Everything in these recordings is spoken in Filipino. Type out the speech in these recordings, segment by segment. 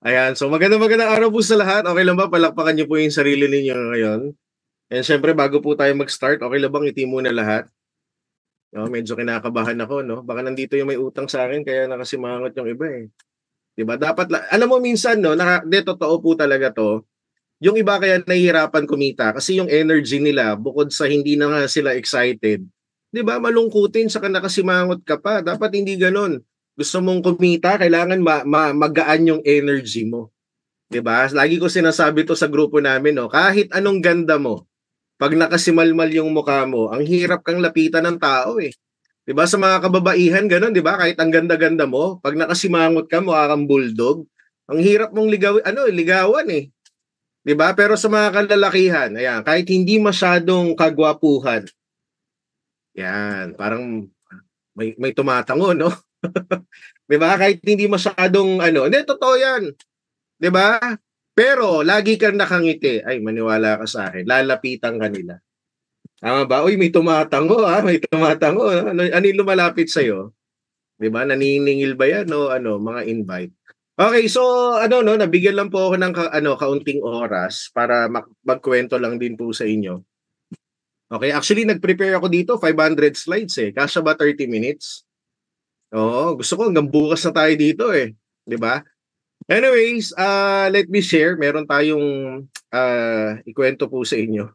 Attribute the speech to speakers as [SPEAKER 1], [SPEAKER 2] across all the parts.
[SPEAKER 1] Ayan, so magandang araw po sa lahat. Okay lang ba palakpakan niyo po yung sarili ninyo ngayon? And siyempre bago po tayo mag-start, okay lang bang ngiti muna lahat? Oo, medyo kinakabahan ako 'no, baka nandito yung may utang sa akin kaya nakasimangot yung iba, eh. 'Di ba dapat alam mo minsan 'no, 'di totoo po talaga 'to, yung iba kaya nahihirapan kumita kasi yung energy nila bukod sa hindi na nga sila excited, 'di ba malungkutin saka nakasimangot ka pa, dapat hindi gano'n. Gusto mong kumita kailangan magaan yung energy mo. 'Di ba? Lagi ko sinasabi 'to sa grupo namin 'no, kahit anong ganda mo, 'pag nakasimalmal yung mukha mo, ang hirap kang lapitan ng tao, eh. 'Di ba sa mga kababaihan gano'n 'di ba, kahit ang ganda-ganda mo, 'pag nakasimangot ka mukha kang bulldog, ang hirap mong ligawan, eh. 'Di ba? Pero sa mga kalalakihan, ayan, kahit hindi masyadong kagwapuhan, 'yan, parang may tumatango 'no? 'Di ba? Kahit hindi masyadong ano hindi totoo 'yan. 'Di ba? Pero lagi kang nakangiti, ay maniwala ka sa akin, lalapitan ka nila. Tama ba? "Uy, may tumatango, may tumatango, ah." Ano yung lumalapit sa'yo, 'di ba? Naniningil ba 'yan o ano, mga invite? Okay, so ano 'no, nabigyan lang po ako ng kaunting oras para magkuwento lang din po sa inyo. Okay, actually nag-prepare ako dito 500 slides, eh. Kasya ba 30 minutes? Oo, gusto ko hanggang bukas na tayo dito, eh, 'di ba? Anyways, let me share. Meron tayong ikuwento po sa inyo.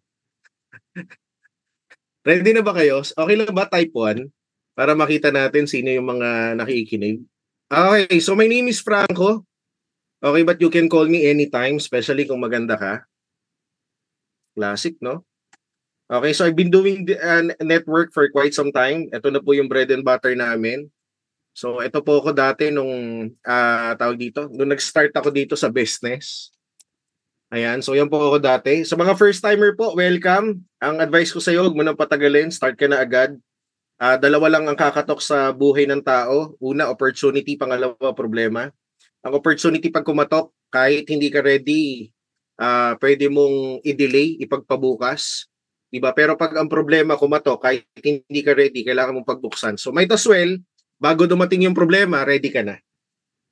[SPEAKER 1] Ready na ba kayo? Okay lang ba type 1 para makita natin sino yung mga nakikinig? Okay, so my name is Franco. Okay, but you can call me anytime, especially kung maganda ka. Classic, no? Okay, so I've been doing the network for quite some time. Ito na po yung bread and butter namin. So ito po ako dati nung, tawag dito, nung nag-start ako dito sa business. Ayan, so yan po ako dati. Sa mga first timer po, welcome. Ang advice ko sa iyo, huwag mo nang patagalin, start ka na agad. Dalawa lang ang kakatok sa buhay ng tao. Una, opportunity, pangalawa, problema. Ang opportunity pag kumatok, kahit hindi ka ready, pwede mong i-delay, ipagpabukas. Diba? Pero pag ang problema kumatok, kahit hindi ka ready, kailangan mong pagbuksan. So might as well, bago dumating yung problema, ready ka na.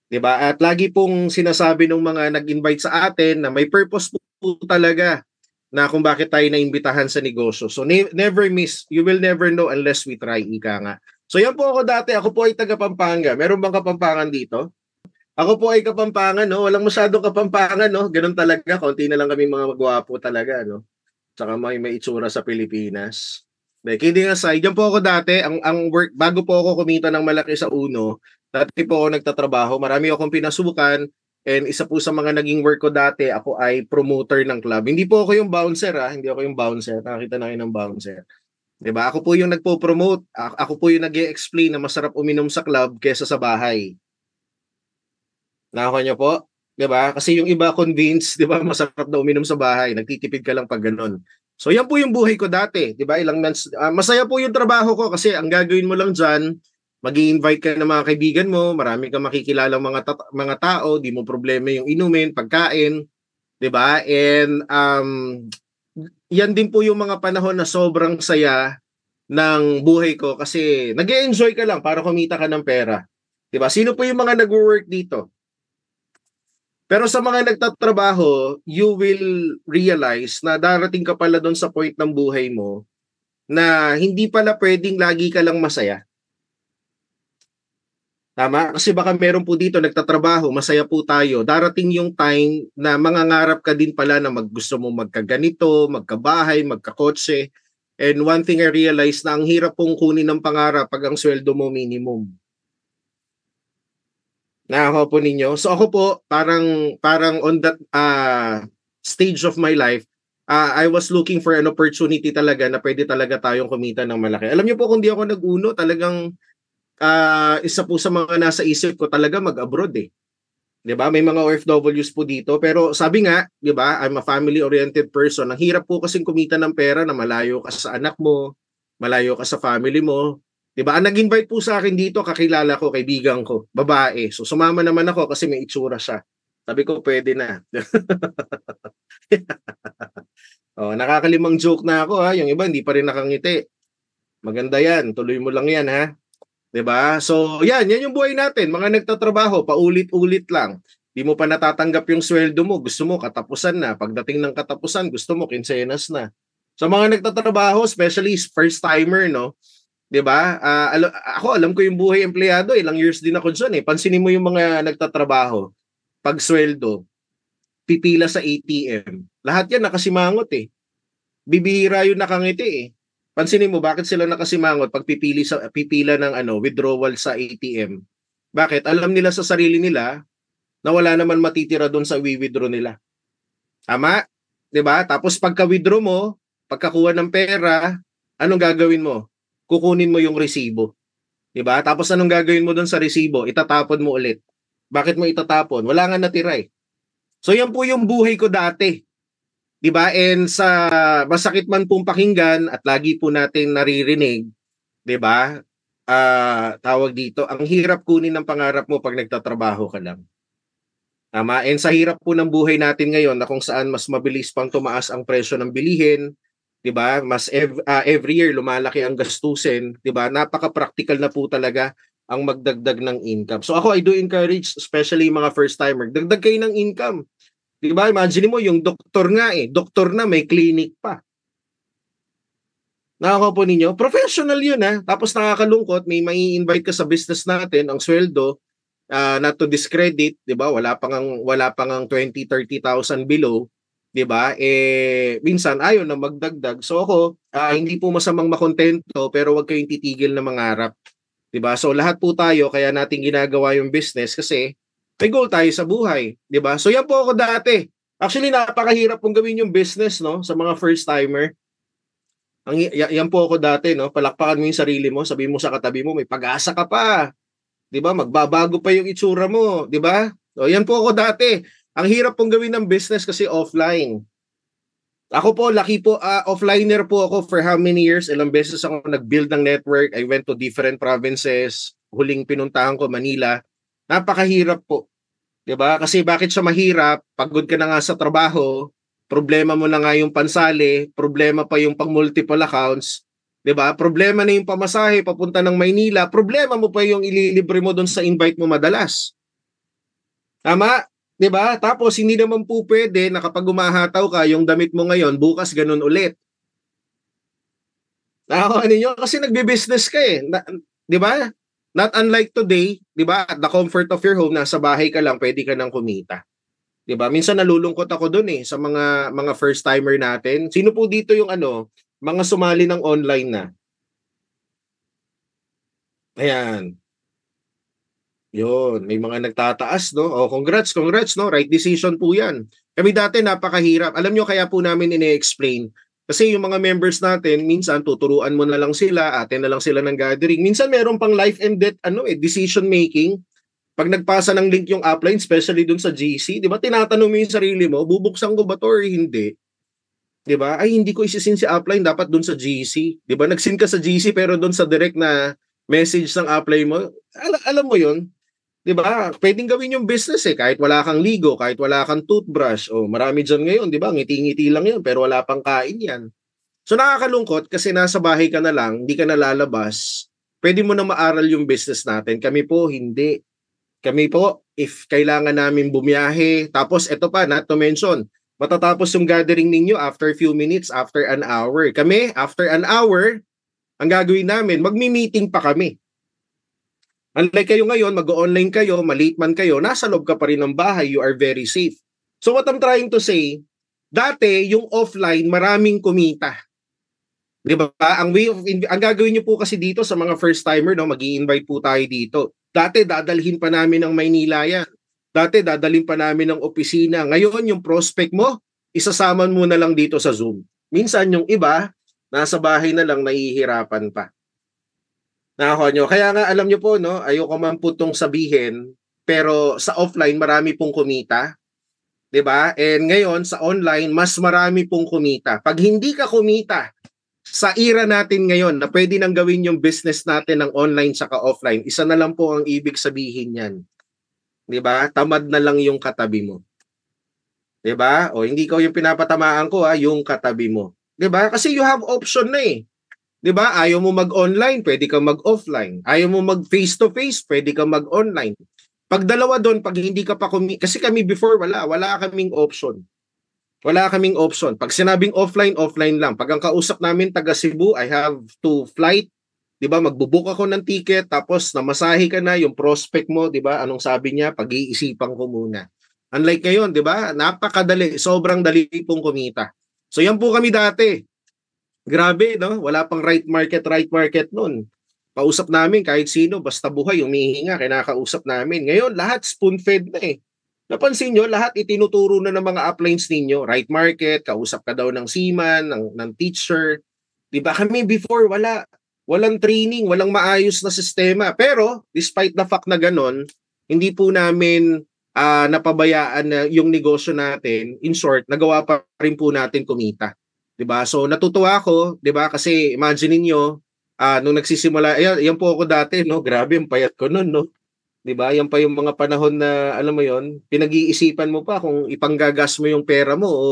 [SPEAKER 1] 'Di ba? At lagi pong sinasabi ng mga nag-invite sa atin na may purpose po talaga na kung bakit tayo naimbitahan sa negosyo. So never miss, you will never know unless we try, ika nga. So yan po ako dati, ako po ay taga Pampanga. Meron bang Kapampangan dito? Ako po ay Kapampangan, no? Walang masyadong Kapampangan, no? Ganun talaga, konti na lang kami mga magwapo talaga, no? Tsaka may itsura sa Pilipinas. Kidding aside, yan po ako dati, ang work, bago po ako kumita ng malaki sa Uno, dati po ako nagtatrabaho, marami akong pinasukan, and isa po sa mga naging work ko dati, ako ay promoter ng club. Hindi po ako yung bouncer, hindi ako yung bouncer, nakakita na kayo ng bouncer. 'Di ba? Ako po yung nagpo-promote, ako po yung nag-e-explain na masarap uminom sa club kaysa sa bahay. Nakuha niyo po? 'Di ba? Kasi yung iba convinced, 'di ba, masarap daw uminom sa bahay, nagtitipid ka lang pag gano'n. So yan po yung buhay ko dati, 'di ba? Ilang months, masaya po yung trabaho ko kasi ang gagawin mo lang diyan, mag-i-invite ka ng mga kaibigan mo, marami kang makikilalang mga tao, di mo problema yung inumin, pagkain, 'di ba? And yan din po yung mga panahon na sobrang saya ng buhay ko kasi nag-e-enjoy ka lang para kumita ka ng pera. 'Di ba? Sino po yung mga nagwo-work dito? Pero sa mga nagtatrabaho, you will realize na darating ka pala doon sa point ng buhay mo na hindi pala pwedeng lagi ka lang masaya. Tama? Kasi baka meron po dito nagtatrabaho, masaya po tayo. Darating yung time na mangangarap ka din pala na gusto mo magkaganito, magkabahay, magkakotse. And one thing I realized na ang hirap pong kunin ng pangarap pag ang sweldo mo minimum. Nakuha po ninyo? So ako po, parang on that stage of my life, I was looking for an opportunity talaga na pwede talaga tayong kumita ng malaki. Alam niyo po kung di ako nag-uno, talagang isa po sa mga nasa isip ko talaga mag-abroad, eh. 'Di ba? May mga OFWs po dito, pero sabi nga, 'di ba, I'm a family-oriented person. Ang hirap po kasing kumita ng pera na malayo ka sa anak mo, malayo ka sa family mo. 'Di ba? Ang nag-invite po sa akin dito, kakilala ko, kaibigan ko, babae. So sumama naman ako kasi may itsura siya. Sabi ko, pwede na. Oh, nakakalimang joke na ako, ha. Yung iba hindi pa rin nakangiti. Maganda 'yan, tuloy mo lang 'yan, ha. 'Di ba? So, yan yung buhay natin, mga nagtatrabaho, paulit-ulit lang. Di mo pa natatanggap yung sweldo mo, gusto mo katapusan na. Pagdating ng katapusan, gusto mo kinsenas na. Sa mga nagtatrabaho, especially first timer, no? 'Di ba? Ako alam ko yung buhay empleyado, ilang years din ako diyan eh. Pansinin mo yung mga nagtatrabaho, pag sweldo, pipila sa ATM. Lahat 'yan nakasimangot eh. Bibihira yung nakangiti eh. Pansinin mo bakit sila nakasimangot pag pipila ng withdrawal sa ATM. Bakit? Alam nila sa sarili nila na wala naman matitira doon sa withdraw nila. Tama? 'Di ba? Tapos pagka-withdraw mo, pagkakuha ng pera, anong gagawin mo? Kukunin mo yung resibo. 'Di ba? Tapos anong gagawin mo doon sa resibo? Itatapon mo ulit. Bakit mo itatapon? Wala nga natira eh. So yan po yung buhay ko dati. 'Di ba? And sa masakit man pong pakinggan at lagi po natin naririnig, 'di ba? Tawag dito, ang hirap kunin ng pangarap mo pag nagtatrabaho ka lang. Tama? And sa hirap po ng buhay natin ngayon na kung saan mas mabilis pang tumaas ang presyo ng bilihin, 'di ba? Every year lumalaki ang gastusin, 'di ba? Napaka-practical na po talaga ang magdagdag ng income. So ako I do encourage especially mga first timer, dagdag kayo ng income. 'Di ba? Imagine mo yung doktor nga doktor na may clinic pa. Nakaka po ninyo, professional 'yun Tapos nakakalungkot, may mai-invite ka sa business natin, ang sweldo not to discredit, 'di ba? Wala pang 20-30,000 below, 'di ba? Minsan ayaw na magdagdag. So ako, hindi po masamang makontento pero wag kayong titigil na mangarap, 'di ba? So lahat po tayo kaya natin ginagawa yung business kasi may goal tayo sa buhay, 'di ba? So yan po ako dati. Actually napakahirap pong gawin yung business, no, sa mga first timer. Yan po ako dati, no. Palakpakan mo yung sarili mo, sabihin mo sa katabi mo may pag-asa ka pa. 'Di ba? Magbabago pa yung itsura mo, 'di ba? So yan po ako dati. Ang hirap pong gawin ng business kasi offline. Ako po, offliner po ako for how many years? Ilang beses ako nag-build ng network. I went to different provinces. Huling pinuntahan ko Manila. Napakahirap po. 'Di ba? Kasi bakit siya mahirap? Pagod ka na nga sa trabaho, problema mo na nga yung pansali, problema pa yung pang multiple accounts. 'Di ba? Problema na yung pamasahe papunta ng Maynila, problema mo pa yung ililibre mo doon sa invite mo madalas. Tama? 'Di ba? Tapos hindi naman po pwede na kapag umahataw ka, yung damit mo ngayon, bukas ganun ulit. Nakakaano niyo kasi nagbe-business ka 'di ba? Not unlike today, 'di ba? At the comfort of your home, nasa bahay ka lang, pwede ka nang kumita. 'Di ba? Minsan nalulungkot ako doon sa mga first timer natin. Sino po dito yung mga sumali ng online na? Ayan. Yun, may mga nagtataas, no? Oh, congrats, no? Right decision po 'yan. Kami dati napakahirap. Alam nyo kaya po namin ine-explain kasi yung mga members natin, minsan tuturuan mo na lang sila, atin na lang sila ng gathering. Minsan meron pang life and death decision making. Pag nagpasa ng link yung upline, especially dun sa GC, 'di ba? Tinatanong mo yung sarili mo, bubuksan ko ba 'to or hindi? 'Di ba? Ay, hindi ko isisin si upline, dapat dun sa GC. 'Di ba? Nagsin ka sa GC pero dun sa direct na message ng upline mo, alam mo 'yun? 'Di ba? Pwedeng gawin yung business kahit wala kang ligo, kahit wala kang toothbrush. Oh, marami diyan ngayon, 'di ba? Ngiti-ngiti lang 'yan pero wala pang kain 'yan. So nakakalungkot kasi nasa bahay ka na lang, hindi ka nalalabas. Pwede mo na maaral yung business natin. Kami po hindi. Kami po, if kailangan namin bumiyahe, tapos eto pa, not to mention, matatapos yung gathering ninyo after a few minutes, after an hour. Kami, after an hour, ang gagawin namin, magmi-meeting pa kami. Unlike kayo ngayon, mag-online kayo, malate man kayo, nasa loob ka pa rin ng bahay, you are very safe. So what I'm trying to say, dati yung offline, maraming kumita. 'Di ba? Ang gagawin niyo po kasi dito sa mga first timer, no, magi-invite po tayo dito. Dati dadalhin pa namin ng Maynila yan. Dati dadalhin pa namin ng opisina. Ngayon yung prospect mo, isasama mo na lang dito sa Zoom. Minsan yung iba, nasa bahay na lang nahihirapan pa. Nakakuha nyo. Kaya nga alam nyo po, no, ayoko man po itong sabihin, pero sa offline marami pong kumita. 'Di ba? And ngayon sa online, mas marami pong kumita. Pag hindi ka kumita, sa era natin ngayon na pwede nang gawin yung business natin ng online saka offline, isa na lang po ang ibig sabihin yan. 'Di ba? Tamad na lang yung katabi mo. 'Di ba? O hindi ko yung pinapatamaan ko yung katabi mo. 'Di ba? Kasi you have option na 'Di ba? Ayaw mo mag-online, pwede kang mag-offline. Ayaw mo mag face to face, pwede kang mag-online. Pag dalawa doon, pag hindi ka pa kasi kami before wala kaming option. Wala kaming option. Pag sinabing offline, offline lang. Pag ang kausap namin taga Cebu, I have to flight, 'di ba? Magbo-book ako ng ticket tapos namasahe ka na yung prospect mo, 'di ba? Anong sabi niya? Pag-iisipan ko muna. Unlike ngayon, 'di ba? Napakadali, sobrang dali pong kumita. So yan po kami dati. Grabe, no? Wala pang right market noon. Pausap namin kahit sino, basta buhay, humihinga, kinakausap namin. Ngayon, lahat spoon-fed na eh. Napansin nyo, lahat itinuturo na ng mga uplines ninyo. Right market, kausap ka daw ng seaman, ng teacher. Diba kami before, walang training, walang maayos na sistema. Pero, despite the fact na ganon, hindi po namin napabayaan na yung negosyo natin. In short, nagawa pa rin po natin kumita. Diba? So, natutuwa ako, diba? Kasi imagine niyo nung nagsisimula, yan po ako dati, no? Grabe, ang payat ko noon, no? 'Di ba? Yan pa yung mga panahon na alam mo 'yon, pinag-iisipan mo pa kung ipanggagas mo yung pera mo o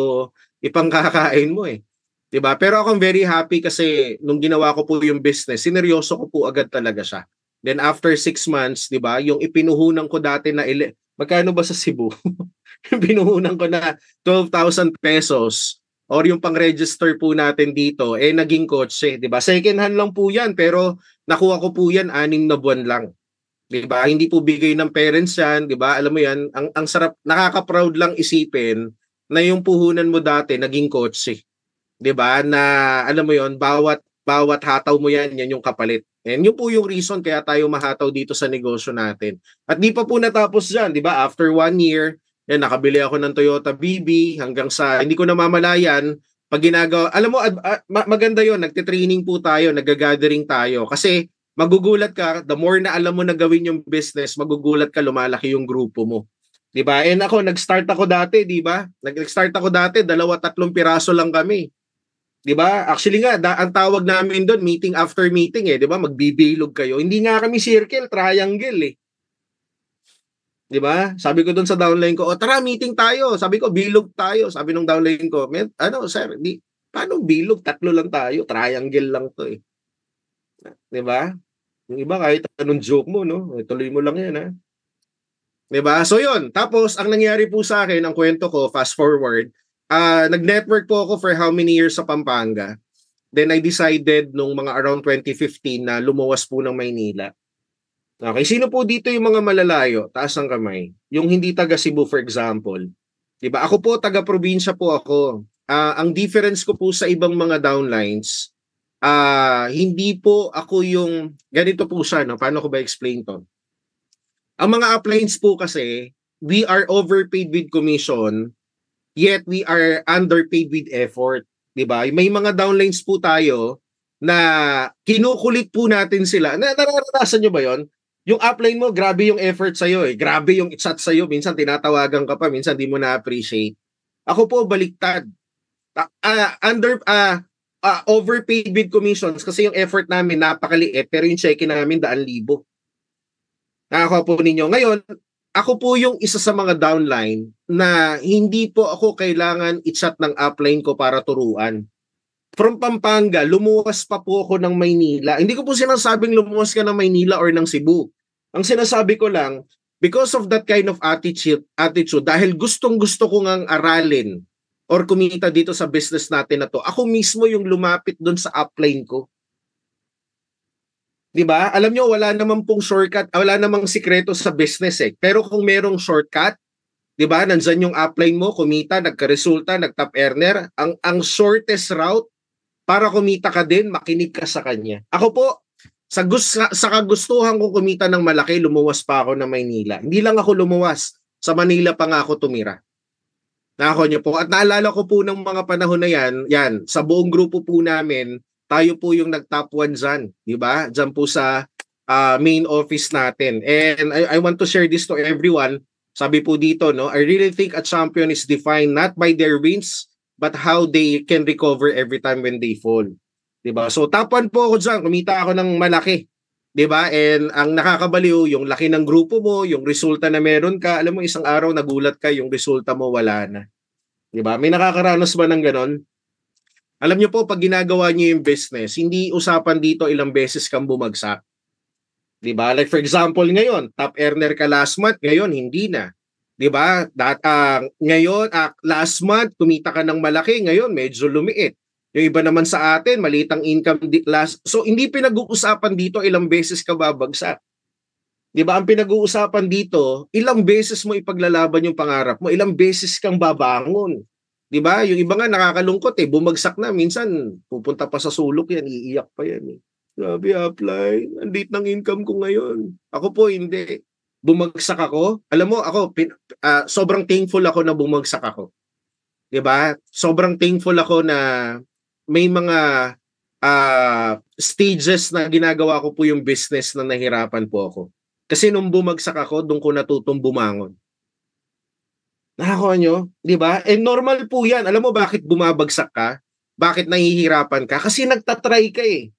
[SPEAKER 1] ipangkakain mo eh. 'Di ba? Pero ako very happy kasi nung ginawa ko po yung business, sineryoso ko po agad talaga siya. Then after 6 months, 'di ba? Yung ipinuhunan ko dati na magkano ba sa Cebu? Yung pinuhunan ko na 12,000 pesos or yung pang-register po natin dito naging kotse, 'di ba? Second hand lang po 'yan pero nakuha ko po 'yan 6 na buwan lang. 'Di ba? Hindi po bigay ng parents 'yan, 'di ba? Alam mo 'yan, ang sarap, nakaka-proud lang isipin na yung puhunan mo dati naging kotse. 'Di ba? Na alam mo 'yon, bawat hataw mo 'yan, yan yung kapalit. And yun po yung reason kaya tayo mahataw dito sa negosyo natin. At di pa po natapos diyan, 'di ba? After 1 year, nakabili ako ng Toyota BB hanggang sa hindi ko namamalayan pag ginagawa. Alam mo, maganda 'yon, nagte-training po tayo, nagga-gathering tayo kasi magugulat ka, the more na alam mo na gawin yung business, magugulat ka, lumalaki yung grupo mo. 'Di ba? And ako, nag-start ako dati, 'di ba? Nag-start ako dati, 2-3 piraso lang kami. 'Di ba? Actually nga, ang tawag namin doon, meeting after meeting 'di ba? Magbibilog kayo. Hindi nga kami circle, triangle 'Di ba? Sabi ko doon sa downline ko, tara meeting tayo. Sabi ko, bilog tayo. Sabi nung downline ko, sir, paano bilog? 3 lang tayo, triangle lang 'to 'Di ba? Yung iba kahit anong joke mo, no? Tuloy mo lang yan, ha? 'Di ba? So yun. Tapos, ang nangyari po sa akin, ang kwento ko, fast forward, nag-network po ako for how many years sa Pampanga. Then I decided nung mga around 2015 na lumuwas po ng Maynila. Okay, sino po dito yung mga malalayo? Taas ang kamay. Yung hindi taga Cebu, for example. 'Di ba? Ako po, taga-probinsya po ako. Ang difference ko po sa ibang mga downlines, hindi po ako yung ganito po siya, no? Paano ko ba explain to? Ang mga uplines po kasi, we are overpaid with commission, yet we are underpaid with effort, 'di ba? May mga downlines po tayo na kinukulit po natin sila. Nararanasan nyo ba 'yon? Yung upline mo, grabe yung effort sa'yo Grabe yung chat sa'yo. Minsan tinatawagan ka pa, minsan di mo na-appreciate. Ako po, baliktad. Overpaid with commissions kasi yung effort namin napakaliit pero yung check namin 100,000. Nakakuha po ninyo. Ngayon, ako po yung isa sa mga downline na hindi po ako kailangan i-chat ng upline ko para turuan. From Pampanga, lumuwas pa po ako ng Maynila. Hindi ko po sinasabing lumuwas ka ng Maynila or ng Cebu. Ang sinasabi ko lang, because of that kind of attitude dahil gustong-gusto ko ngang aralin or kumita dito sa business natin na to, ako mismo yung lumapit doon sa upline ko. 'Di ba? Alam nyo, wala namang pong shortcut, wala namang sikreto sa business Pero kung merong shortcut, 'di ba? Nandiyan yung upline mo, kumita, nagka-resulta, nag-top earner, ang shortest route para kumita ka din, makinig ka sa kanya. Ako po, sa kagustuhan ko kumita ng malaki, lumuwas pa ako ng Maynila. Hindi lang ako lumuwas, sa Manila pa nga ako tumira. Nako niyo po. At naalala ko po ng mga panahon na yan, sa buong grupo po namin, tayo po yung nag-top 1 dyan, di ba? Dyan po sa main office natin. And I want to share this to everyone. Sabi po dito, no, I really think a champion is defined not by their wins, but how they can recover every time when they fall. Diba? So top 1 po ako dyan, kumita ako ng malaki. Diba? And ang nakakabaliw, yung laki ng grupo mo, yung resulta na meron ka, alam mo isang araw nagulat ka, yung resulta mo wala na. Diba? May nakakaranas ba ng ganon? Alam niyo po, pag ginagawa niyo yung business, hindi usapan dito ilang beses kang bumagsak. 'Di ba? Like for example ngayon, top earner ka last month, ngayon hindi na. 'Di ba? Ngayon last month kumita ka ng malaki, ngayon medyo lumiit. Yung iba naman sa atin, maliit ang income last. So hindi pinag-uusapan dito ilang beses ka babagsak. 'Di ba? Ang pinag-uusapan dito, ilang beses mo ipaglalaban yung pangarap mo, ilang beses kang babangon. 'Di ba? Yung iba nga nakakalungkot bumagsak na, minsan pupunta pa sa sulok yan, iiyak pa yan eh. Grabe, apply. Ang liit ng income ko ngayon. Ako po hindi. Bumagsak ako. Alam mo, ako sobrang thankful ako na bumagsak ako. 'Di ba? Sobrang thankful ako na may mga stages na ginagawa ko po yung business na nahirapan po ako. Kasi nung bumagsak ako, doon ko natutong bumangon. Nakakuha nyo? 'Di ba? Normal po 'yan. Alam mo bakit bumabagsak ka? Bakit nahihirapan ka? Kasi nagtatry ka eh.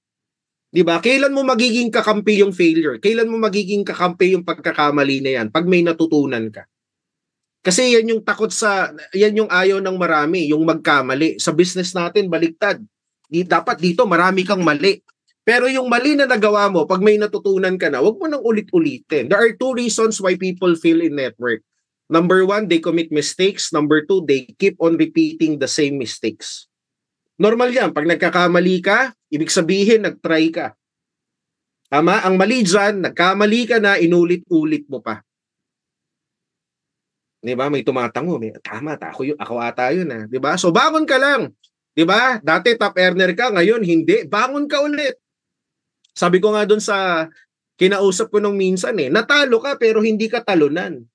[SPEAKER 1] 'Di ba? Kailan mo magiging kakampi yung failure? Kailan mo magiging kakampi yung pagkakamali na 'yan? Pag may natutunan ka. Kasi 'yan yung takot yan yung ayaw ng marami, yung magkamali. Sa business natin baliktad. Dapat dito marami kang mali. Pero yung mali na nagawa mo, pag may natutunan ka na, wag mo nang ulit-ulitin. There are 2 reasons why people fail in network. Number 1, they commit mistakes. Number 2, they keep on repeating the same mistakes. Normal yan. Pag nagkakamali ka, ibig sabihin, nag-try ka. Tama? Ang mali dyan, nagkamali ka na, inulit-ulit mo pa. Diba? May tumatango. Tama, ako ata yun. Diba? So, bangon ka lang. Diba? Dati top earner ka, ngayon hindi. Bangon ka ulit. Sabi ko nga doon sa kinausap ko nung minsan natalo ka pero hindi ka talunan.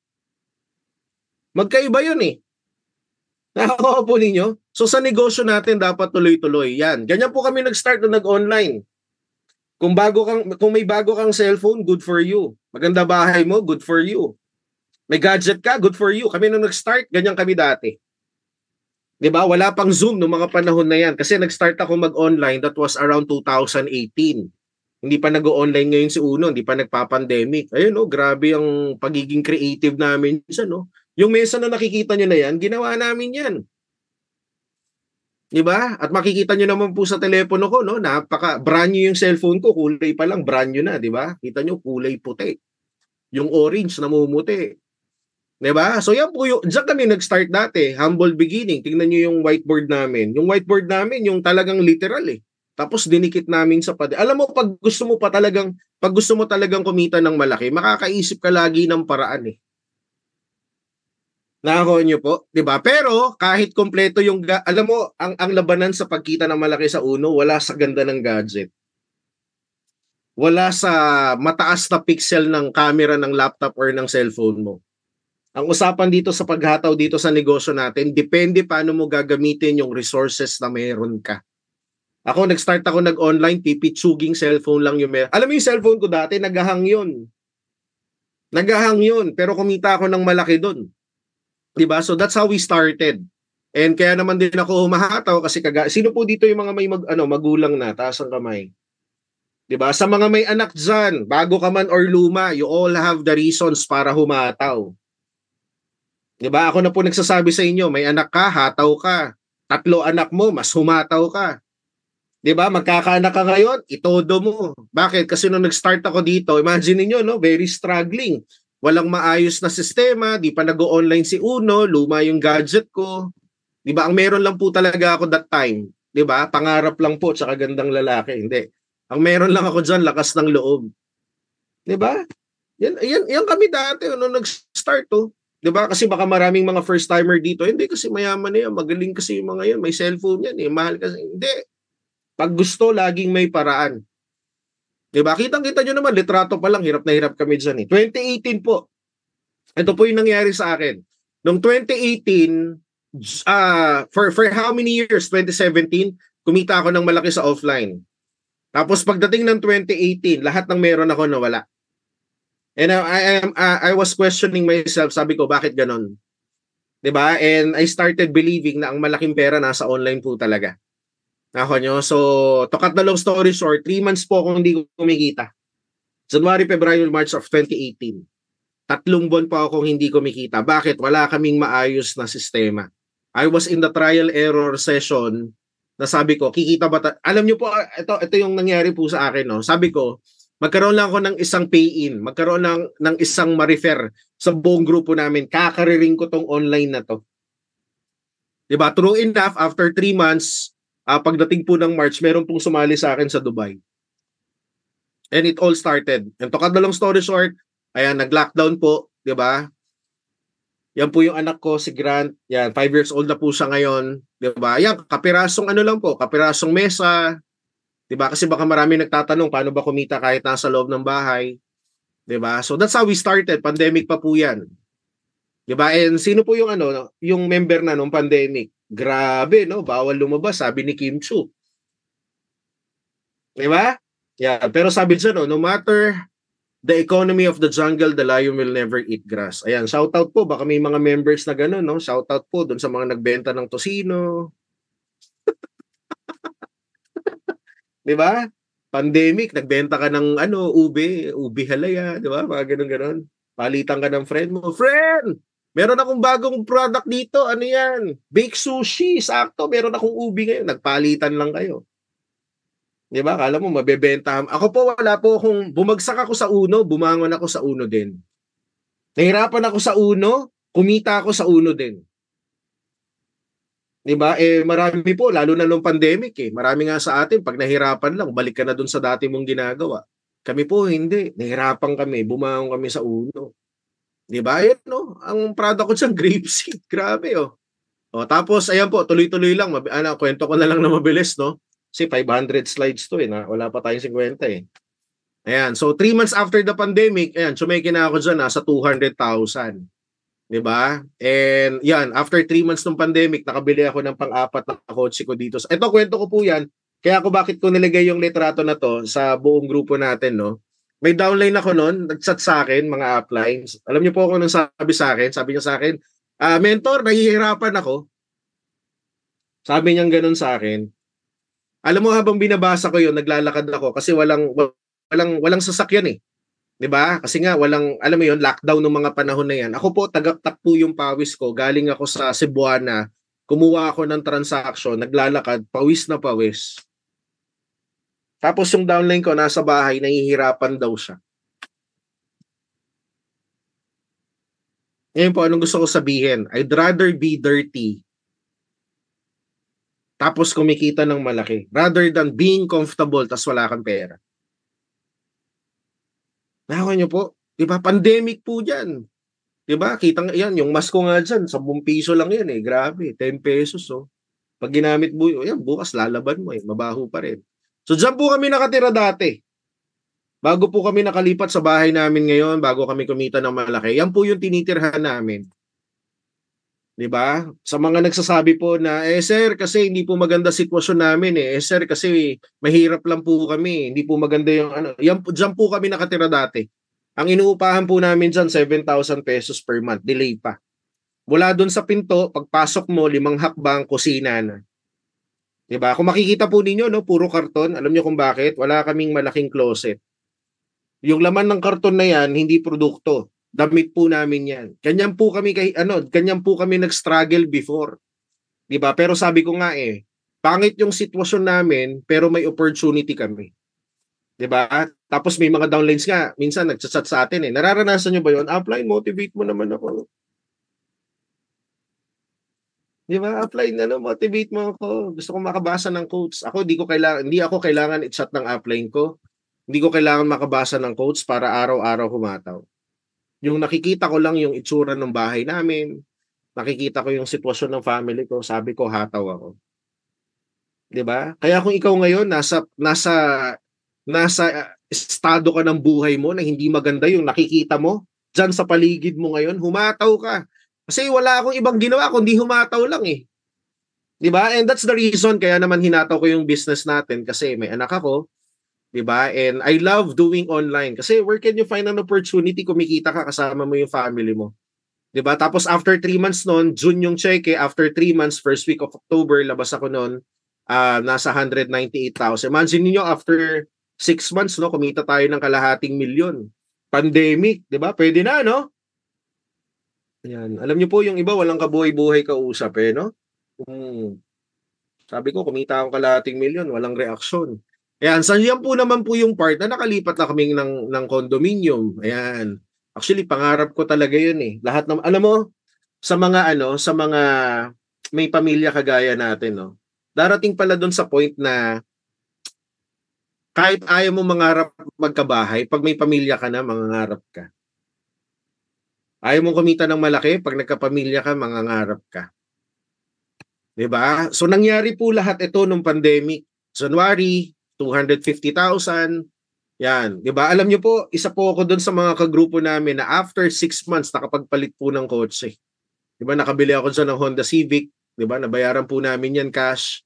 [SPEAKER 1] Magkaiba yun Nakakawa po ninyo? So sa negosyo natin dapat tuloy-tuloy. Yan. Ganyan po kami nag-start na nag-online. Kung may bago kang cellphone, good for you. Maganda bahay mo, good for you. May gadget ka, good for you. Kami nung nag-start, ganyan kami dati. 'Di ba? Wala pang Zoom nung mga panahon na 'yan kasi nag-start ako mag-online, that was around 2018. Hindi pa nag-o-online ngayon si Uno, hindi pa nagpa-pandemic. Ayun grabe ang pagiging creative namin minsan Yung mesa na nakikita nyo na yan, ginawa namin yan. Diba? At makikita nyo naman po sa telepono ko, brand new yung cellphone ko, kulay pa lang, brand new na, diba? Kita nyo, kulay puti. Yung orange, namumuti. Diba? So yan po diyan kami nag-start dati, humble beginning. Tingnan nyo yung whiteboard namin. Yung whiteboard namin, yung talagang literal Tapos dinikit namin sa pader. Alam mo, pag gusto mo talagang kumita ng malaki, makakaisip ka lagi ng paraan Nakakuha nyo po, 'di ba? Pero kahit kompleto alam mo, ang labanan sa pagkita ng malaki sa Uno, wala sa ganda ng gadget. Wala sa mataas na pixel ng camera ng laptop or ng cellphone mo. Ang usapan dito sa paghataw dito sa negosyo natin, depende paano mo gagamitin yung resources na meron ka. Ako, nag-start ako nag-online, pipitsuging cellphone lang yung meron. Alam mo yung cellphone ko dati, nagahang yun. Pero kumita ako ng malaki doon. Diba? So that's how we started. And kaya naman din ako humahataw kasi sino po dito yung mga may magulang na, taas ang kamay. Diba? Sa mga may anak dyan, bago ka man or luma, you all have the reasons para humataw. Diba? Ako na po nagsasabi sa inyo, may anak ka, hataw ka. 3 anak mo, mas humataw ka. Diba? Magkakaanak ka ngayon, itodo mo. Bakit? Kasi nung nag-start ako dito, imagine niyo very struggling. Walang maayos na sistema, di pa nag-o-online si Uno, luma yung gadget ko. 'Di ba? Ang meron lang po talaga ako that time, 'di ba? Pangarap lang po tsaka gandang lalaki, hindi. Ang meron lang ako diyan, lakas ng loob. 'Di ba? Yan kami dati nung nag-start 'Di ba? Kasi baka maraming mga first timer dito, hindi kasi mayaman na yan, magaling kasi yung mga yan, may cellphone yan mahal kasi. Hindi. Pag gusto, laging may paraan. Diba? Kitang-kita nyo naman, litrato pa lang, hirap na hirap kami dyan 2018 po. Ito po yung nangyari sa akin. Noong 2018, for how many years? 2017, kumita ako ng malaki sa offline. Tapos pagdating ng 2018, lahat ng meron ako nawala. And I was questioning myself, sabi ko, bakit ganon? Diba? And I started believing na ang malaking pera nasa online po talaga. Ako nyo. So, to cut the long story short, 3 months po akong hindi kumikita. January, February, March of 2018. 3 buwan pa akong hindi kumikita. Bakit? Wala kaming maayos na sistema. I was in the trial error session na sabi ko, kikita ba alam nyo po, ito yung nangyari po sa akin. Sabi ko, Magkaroon lang ako ng isang pay-in, magkaroon lang ng isang ma-refer sa buong grupo namin, kakariring ko tong online na to. Diba? True enough, after 3 months, pagdating po ng March, meron pong sumali sa akin sa Dubai. And it all started. And to cut the long story short, ayan, nag-lockdown po, diba? Yan po yung anak ko, si Grant. Yan, 5 years old na po siya ngayon. Diba? Yan, kapirasong ano lang po, kapirasong mesa. Diba? Kasi baka marami nagtatanong, paano ba kumita kahit nasa loob ng bahay? Diba? So that's how we started. Pandemic pa po yan. Diba? And sino po yung ano, yung member na nung pandemic? Grabe, no? Bawal lumabas, sabi ni Kim Chu. Diba? Yeah, pero sabi dyan, no matter the economy of the jungle, the lion will never eat grass. Ayan, shout out po. Baka may mga members na gano'n, no? Shout out po doon sa mga nagbenta ng tosino. Di ba? Pandemic, nagbenta ka ng ano, ube halaya, di ba? Mga gano'n-gano'n. Palitan ka ng friend mo. Friend! Meron akong bagong product dito. Ano yan? Baked sushi. Sakto, meron akong ube ngayon. Nagpalitan lang kayo. Di ba? Kala mo, mabebenta. Ako po, wala po akong, bumagsak ako sa uno, bumangon ako sa uno din. Nahirapan ako sa uno, kumita ako sa uno din. Di ba? Marami po, lalo na nung pandemic Marami nga sa atin, pag nahirapan lang, balik ka na dun sa dati mong ginagawa. Kami po, hindi. Nahirapan kami, bumangon kami sa uno. Di ba? Ayan, no? Ang product ko dyan, grapeseed. Grabe, oh. O, tapos, ayan po, tuloy-tuloy lang. Kwento ko na lang na mabilis, no? Kasi 500 slides to wala pa tayong 50 Ayan, so 3 months after the pandemic, ayan, sumeki na ako dyan sa 200,000. Diba? And yan, after 3 months ng pandemic, nakabili ako ng pang-apat na kotse ko dito. Ito, kwento ko po yan. Kaya ako bakit ko nilagay yung litrato na to sa buong grupo natin, no? May downline ako noon, nag-chat sa akin, mga uplines. Alam niyo po ako nung sabi sa akin, sabi niya sa akin, mentor, nahihirapan ako. Sabi niya ganun sa akin. Alam mo, habang binabasa ko 'yon, naglalakad ako kasi walang sasakyan 'Di ba? Kasi nga walang, alam mo 'yon, lockdown ng mga panahon na 'yan. Ako po, tagaktak po yung pawis ko. Galing ako sa Cebuana, kumuha ako ng transaction, naglalakad, pawis na pawis. Tapos yung downline ko nasa bahay, nahihirapan daw siya. Ngayon po, anong gusto ko sabihin? I'd rather be dirty tapos kumikita ng malaki rather than being comfortable tas wala kang pera. Nakuha niyo po, 'di ba? Pandemic po 'yan. 'Di ba? Kitang 'yan, yung mask ko nga diyan, ₱10 lang 'yan grabe, ₱10 oh. Pag ginamit mo 'yan, bukas lalaban mo mabaho pa rin. So diyan po kami nakatira dati. Bago po kami nakalipat sa bahay namin ngayon, bago kami kumita ng malaki, yan po yung tinitirhan namin. 'Di ba? Sa mga nagsasabi po na, sir, kasi hindi po maganda sitwasyon namin sir, kasi mahirap lang po kami, hindi po maganda yung ano. Yan po, diyan po kami nakatira dati. Ang inuupahan po namin diyan, ₱7,000 per month, delay pa. Mula doon sa pinto, pagpasok mo, 5 hakbang, kusina na. 'Di ba? Kung makikita po ninyo, no, puro karton. Alam niyo kung bakit? Wala kaming malaking closet. Yung laman ng karton na yan, hindi produkto. Damit po namin yan. Ganyan po kami ganyan po kami nag-struggle before. 'Di ba? Pero sabi ko nga pangit yung sitwasyon namin pero may opportunity kami. 'Di ba? Tapos may mga downlines nga, minsan nagchat-chat sa atin Nararanasan niyo ba 'yon? Upline, motivate mo naman ako. 'Di ba? Upline, motivate mo ako. Gusto ko makabasa ng quotes. Hindi ako kailangan i-chat ng upline ko. Hindi ko kailangan makabasa ng quotes para araw-araw humataw. Yung nakikita ko lang yung itsura ng bahay namin, nakikita ko yung sitwasyon ng family ko, sabi ko hataw ako. 'Di ba? Kaya kung ikaw ngayon nasa estado ka ng buhay mo na hindi maganda yung nakikita mo diyan sa paligid mo ngayon, humataw ka. Kasi wala akong ibang ginawa kundi humataw lang 'Di ba? And that's the reason kaya naman hinataw ko yung business natin kasi may anak ako. 'Di ba? And I love doing online kasi where can you find an opportunity, kumikita ka kasama mo yung family mo. 'Di ba? Tapos after 3 months noon, June yung check after 3 months, first week of October, labas ako noon, nasa 198,000. Imagine niyo after 6 months, no, kumita tayo ng kalahating milyon. Pandemic, 'di ba? Pwede na, no? Ayan. Alam niyo po, yung iba walang kabuhay-buhay kausap no? Sabi ko, kumita akong kalahating milyon, walang reaksyon. Ayan, so yan po naman po yung part na nakalipat na kami ng condominium. Ayan. Actually, pangarap ko talaga yun eh. Lahat ng, alam mo, sa mga may pamilya kagaya natin, no? Darating pala doon sa point na kahit ayaw mo mangarap magkabahay, pag may pamilya ka na, mangangarap ka. Ayaw mong kumita ng malaki, pag nagkapamilya ka, mangangarap ka. 'Di ba? So nangyari po lahat ito nung pandemic. January, 250,000. Yan, 'di ba? Alam niyo po, isa po ako doon sa mga kagrupo namin na after 6 months nakapagpalit po ng kotse. 'Di ba? Nakabili ako dyan ng Honda Civic, 'di ba? Nabayaran po namin 'yan cash.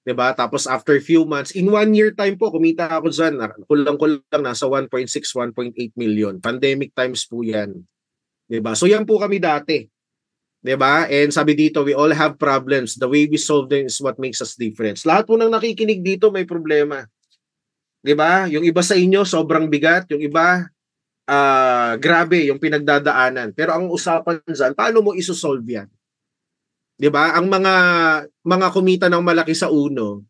[SPEAKER 1] 'Di ba? Tapos after few months, in 1 year time po, kumita ako dyan. Kulang-kulang nasa 1.6, 1.8 million. Pandemic times po 'yan. 'Di ba? So yan po kami dati. 'Di ba? And sabi dito, we all have problems. The way we solve them is what makes us different. Lahat po ng nakikinig dito may problema. 'Di ba? Yung iba sa inyo sobrang bigat, yung iba grabe yung pinagdadaanan. Pero ang usapan diyan, paano mo iso-solve 'yan? 'Di ba? Ang mga kumita ng malaki sa uno,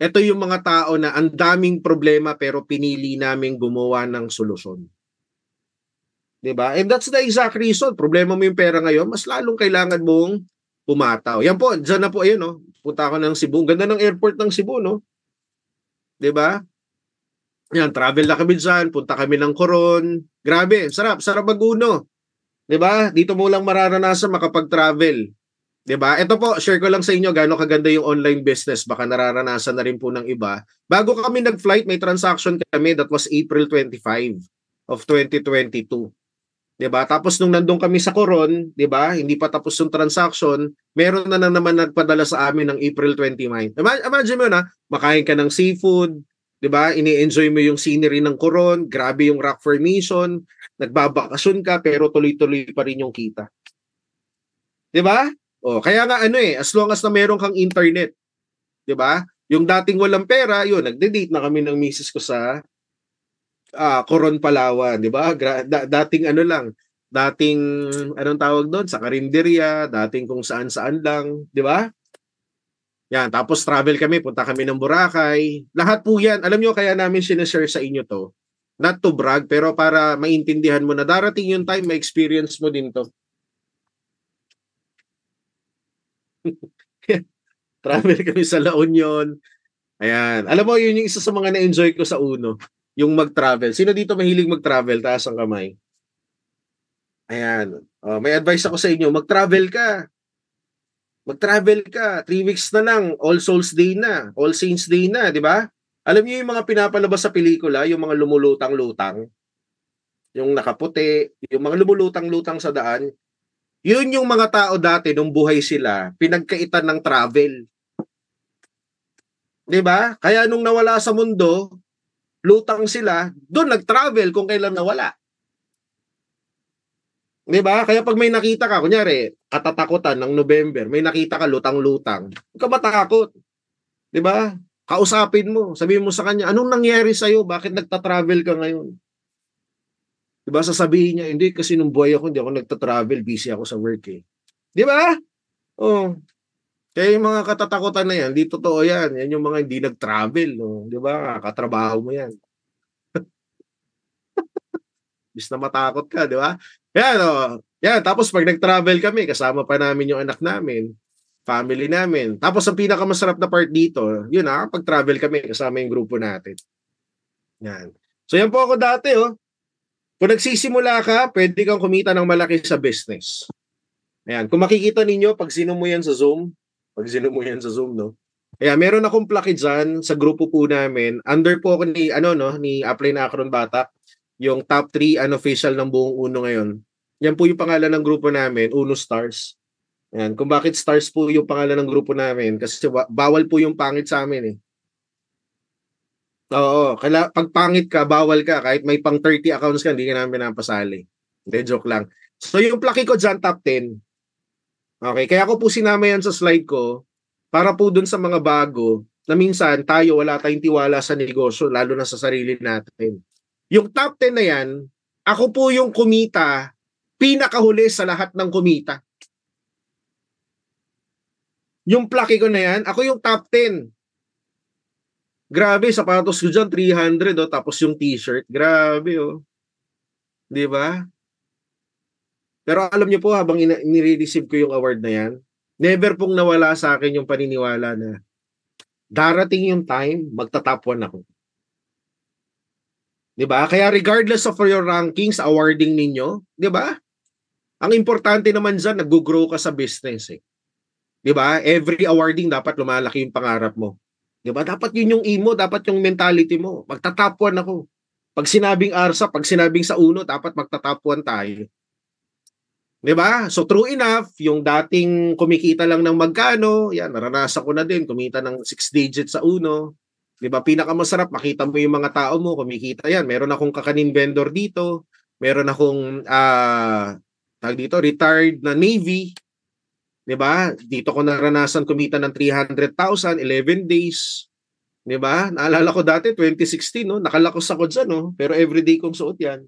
[SPEAKER 1] ito yung mga tao na ang daming problema pero pinili naming gumawa ng solusyon. 'Di ba? And that's the exact reason. Problema mo yung pera ngayon, mas lalong kailangan mong pumataw. Yan po, diyan na po ayun, no. Punta ako ng Cebu. Ganda ng airport ng Cebu, no? 'Di ba? Yan, travel na kami diyan, punta kami ng Coron. Grabe, sarap, sarap mag-uno. 'Di ba? Dito mo lang mararanasan makapag-travel. 'Di ba? Ito po, share ko lang sa inyo gaano kaganda yung online business. Baka nararanasan na rin po ng iba. Bago kami nag-flight, may transaction kami that was April 25 of 2022. 'Di ba? Tapos nung nandun kami sa Coron, 'di ba? Hindi pa tapos yung transaction, meron na naman nagpadala sa amin ng April 29. Imagine mo na, makain ka ng seafood, 'di ba? Ini-enjoy mo yung scenery ng Coron, grabe yung rock formation, nagbabakasyon ka pero tuloy-tuloy pa rin yung kita. 'Di ba? Oh, kaya nga ano eh, as long as na meron kang internet, 'di ba? Yung dating walang pera, yun, nagde-date na kami ng misis ko sa Coron, Palawan, 'di ba? Dating ano lang, dating anong tawag doon, sa karinderya, dating kung saan-saan lang, 'di ba? Yan, tapos travel kami, punta kami ng Boracay. Lahat po 'yan. Alam niyo kaya namin sinashare sa inyo 'to. Not to brag, pero para maintindihan mo na darating yung time, ma-experience mo din 'to. Travel kami sa La Union. Ayan. Alam mo, yun yung isa sa mga na-enjoy ko sa Uno, yung mag-travel. Sino dito mahilig mag-travel? Taas ang kamay. Ayan. May advice ako sa inyo, mag-travel ka. Mag-travel ka. 3 weeks na lang. All Souls Day na. All Saints Day na, di ba? Alam niyo yung mga pinapalabas sa pelikula, yung mga lumulutang-lutang, yung nakaputi, yung mga lumulutang-lutang sa daan, yun yung mga tao dati nung buhay sila, pinagkaitan ng travel. 'Di ba? Kaya nung nawala sa mundo, lutang sila, doon nag-travel kung kailan nawala. 'Di ba? Kaya pag may nakita ka, kunyari, katatakutan ng November, may nakita ka lutang-lutang, huwag ka matakot. 'Di ba? Kausapin mo, sabihin mo sa kanya, anong nangyari sa'yo? Bakit nagta-travel ka ngayon? 'Di ba? Sasabihin niya, hindi kasi nung buhay ako, hindi ako nagta-travel, busy ako sa work eh. 'Di ba? Oh, kaya yung mga katatakutan na yan, di totoo yan. Yan yung mga hindi nag-travel, no? Di ba? Katrabaho mo yan. Bis na matakot ka, di ba? Yan, oh. Yan, tapos pag nag-travel kami, kasama pa namin yung anak namin, family namin. Tapos ang pinakamasarap na part dito, yun pag travel kami, kasama yung grupo natin. Yan. So yan po ako dati, oh. Kung nagsisimula ka, pwede kang kumita ng malaki sa business. Ayan, kung makikita ninyo, pag sino mo yan sa Zoom, no? Kaya meron akong plaque dyan sa grupo po namin. Under po ako ni Apply na Akron Batak, yung top 3 unofficial ng buong Uno ngayon. Yan po yung pangalan ng grupo namin, Uno Stars. Ayan, kung bakit Stars po yung pangalan ng grupo namin, kasi bawal po yung pangit sa amin eh. Oo, pag pangit ka, bawal ka. Kahit may pang 30 accounts ka, hindi ka namin pinapasali. Hindi, joke lang. So yung plaque ko dyan, top 10. Okay, kaya ako po sinama yan sa slide ko para po dun sa mga bago na minsan tayo wala tayong tiwala sa negosyo, lalo na sa sarili natin. Yung top 10 na yan, ako po yung kumita, pinakahuli sa lahat ng kumita. Yung plaque ko na yan, ako yung top 10. Grabe, sapatos ko dyan, 300 oh, tapos yung t-shirt, grabe oh. Di ba? Pero alam niyo po, habang nire-receive ko yung award na yan, never pong nawala sa akin yung paniniwala na darating yung time, magta-top 1 ako. Di ba? Kaya regardless of your rankings, awarding ninyo, di ba? Ang importante naman dyan, nag-grow ka sa business eh. Di ba? Every awarding, dapat lumalaki yung pangarap mo. Di ba? Dapat yun yung imo, dapat yung mentality mo. Magta-top 1 ako. Pag sinabing ARSA, pag sinabing sa uno, dapat magta-top 1 tayo. 'Di ba? So true enough, yung dating kumikita lang ng magkano, yan, naranasan ko na din, kumita ng 6 digits sa uno. 'Di ba? Pinakamasarap, makita mo yung mga tao mo, kumikita yan. Meron akong kakanin vendor dito, meron akong tag dito, retired na Navy. 'Di ba? Dito ko naranasan kumita ng 300,000, 11 days. 'Di ba? Naalala ko dati 2016, no, nakalakos ako diyan, no, pero everyday kong suot yan.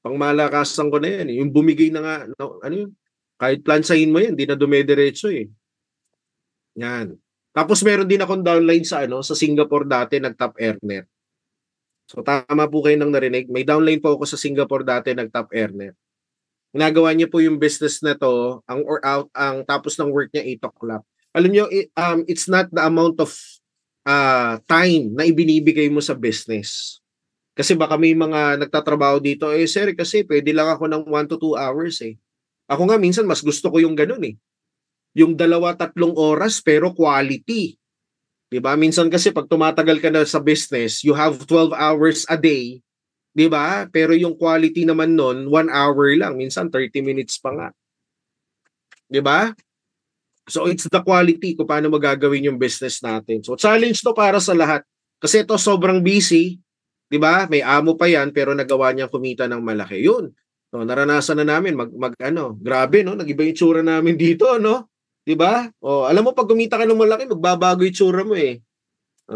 [SPEAKER 1] Pangmalakasan ko na yan. Yung bumigay na nga, no, ano yun? Kahit plansahin mo yan, di na dumediretso eh. Yan. Tapos meron din akong downline sa sa Singapore dati, nag-top earner. So tama po kayo nang narinig. May downline po ako sa Singapore dati, nag-top earner. Ginagawa niya po yung business na to, ang tapos ng work niya 8 o'clock. Alam niyo, it's not the amount of time na ibinibigay mo sa business. Kasi baka may mga nagtatrabaho dito, sir, kasi pwede lang ako ng 1 to 2 hours eh. Ako nga minsan mas gusto ko yung ganun eh. Yung 2-3 oras pero quality. 'Di ba? Minsan kasi pag tumatagal ka na sa business, you have 12 hours a day, 'di ba? Pero yung quality naman nun, 1 hour lang, minsan 30 minutes pa nga. 'Di ba? So it's the quality kung paano magagawin yung business natin. So challenge to para sa lahat. Kasi ito sobrang busy. 'Di ba? May amo pa 'yan pero nagawa niyang kumita ng malaki. 'Yun. So, naranasan na namin grabe no, nag-iba yung itsura namin dito, no? 'Di ba? Alam mo pag kumita ka ng malaki, magbabago yung itsura mo eh.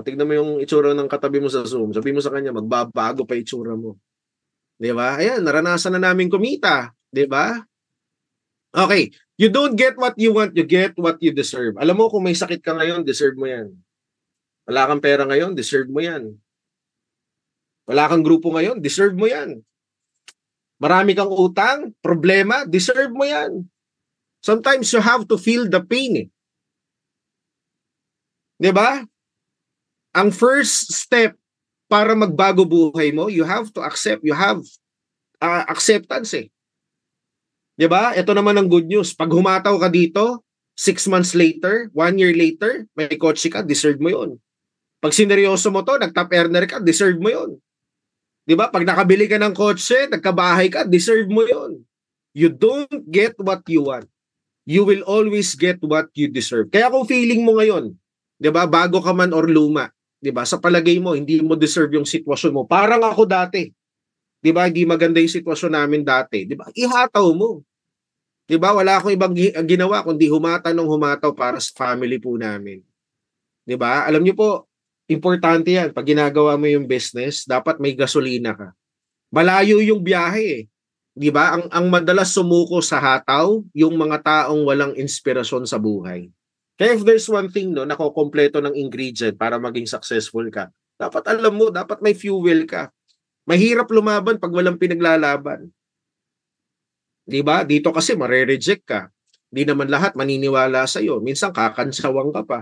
[SPEAKER 1] Tignan mo yung itsura ng katabi mo sa Zoom. Sabi mo sa kanya, magbabago pa itsura mo. 'Di ba? Ayan, naranasan na namin kumita, 'di ba? Okay, you don't get what you want, you get what you deserve. Alam mo kung may sakit ka ngayon, deserve mo 'yan. Wala kang pera ngayon, deserve mo 'yan. Wala kang grupo ngayon, deserve mo yan. Marami kang utang, problema, deserve mo yan. Sometimes you have to feel the pain eh. 'Di ba? Ang first step para magbago buhay mo, you have to accept, you have acceptance eh. 'Di ba? Ito naman ang good news. Pag humataw ka dito, 6 months later, 1 year later, may kotse ka, deserve mo yon. Pag sineryoso mo to, nag-top earner ka, deserve mo yon. 'Di ba? Pag nakabili ka ng kotse, nagkabahay ka, deserve mo 'yon. You don't get what you want. You will always get what you deserve. Kaya kung feeling mo ngayon, 'di ba, bago ka man or luma, 'di ba, sa palagay mo hindi mo deserve yung sitwasyon mo. Parang ako dati. 'Di ba, hindi maganda yung sitwasyon namin dati, 'di ba? Ihataw mo. 'Di ba? Wala akong ibang ginawa kundi humataw para sa family po namin. 'Di ba? Alam niyo po, importante yan. Pag ginagawa mo yung business, dapat may gasolina ka. Malayo yung biyahe eh. Di ba? Ang madalas sumuko sa hataw, yung mga taong walang inspirasyon sa buhay. Kaya if there's one thing no, nakokompleto ng ingredient para maging successful ka, dapat alam mo, dapat may fuel ka. Mahirap lumaban pag walang pinaglalaban. Di ba? Dito kasi mare-reject ka. Di naman lahat maniniwala sa'yo. Minsan kakansawang ka pa.